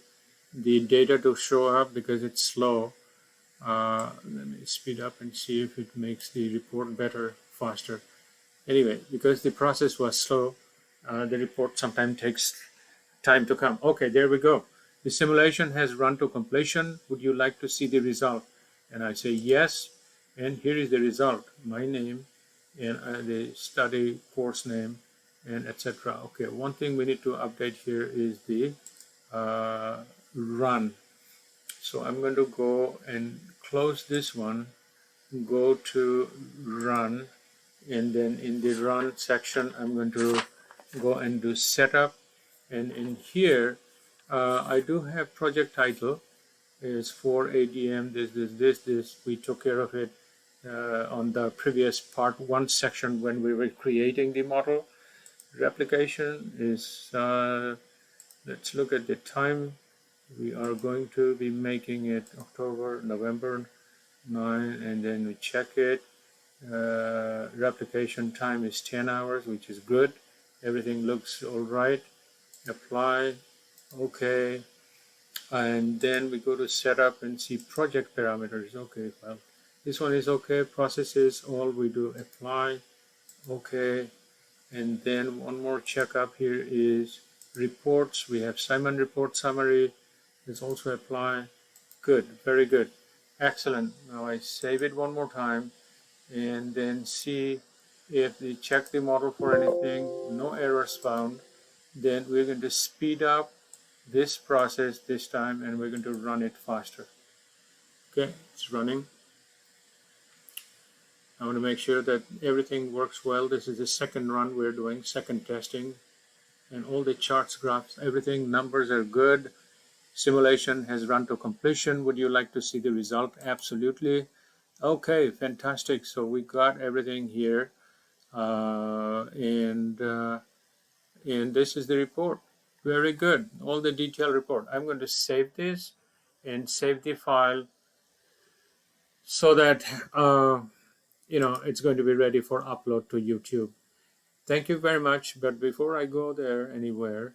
data to show up because it's slow. Let me speed up and see if it makes the report better, faster. Anyway, because the process was slow, the report sometimes takes time to come. Okay, there we go. The simulation has run to completion. Would you like to see the result? And I say yes, and here is the result. My name and the study course name and etc. Okay, one thing we need to update here is the run. So I'm going to go and close this one, go to run, and then in the run section I'm going to go and do setup, and in here I do have project title is for ADM, this. We took care of it on the previous part 1 section when we were creating the model. Replication is, let's look at the time. We are going to be making it October, November 9, and then we check it. Replication time is 10 hours, which is good. Everything looks all right. Apply, okay. And then we go to setup and see project parameters. Okay, well, this one is okay. Processes, all we do apply, okay. And then one more checkup here is reports. We have Simon report summary. Let's also apply. Good, very good, excellent. Now I save it one more time and then see if we check the model for anything, no errors found. Then we're going to speed up this process this time and we're going to run it faster. Okay, it's running. I want to make sure that everything works well. This is the second run we're doing, second testing, and all the charts, graphs, everything, numbers are good. Simulation has run to completion. Would you like to see the result? Absolutely. Okay, fantastic. So we got everything here, and this is the report. Very good. All the detailed report. I'm going to save this and save the file so that it's going to be ready for upload to YouTube. Thank you very much. But before I go there anywhere,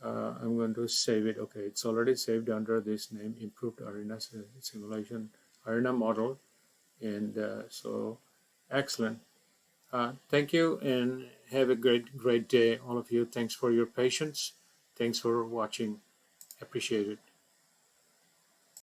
I'm going to save it. Okay, it's already saved under this name, Improved Arena Simulation Arena Model. And so, excellent. Thank you and have a great day, all of you. Thanks for your patience. Thanks for watching. Appreciate it.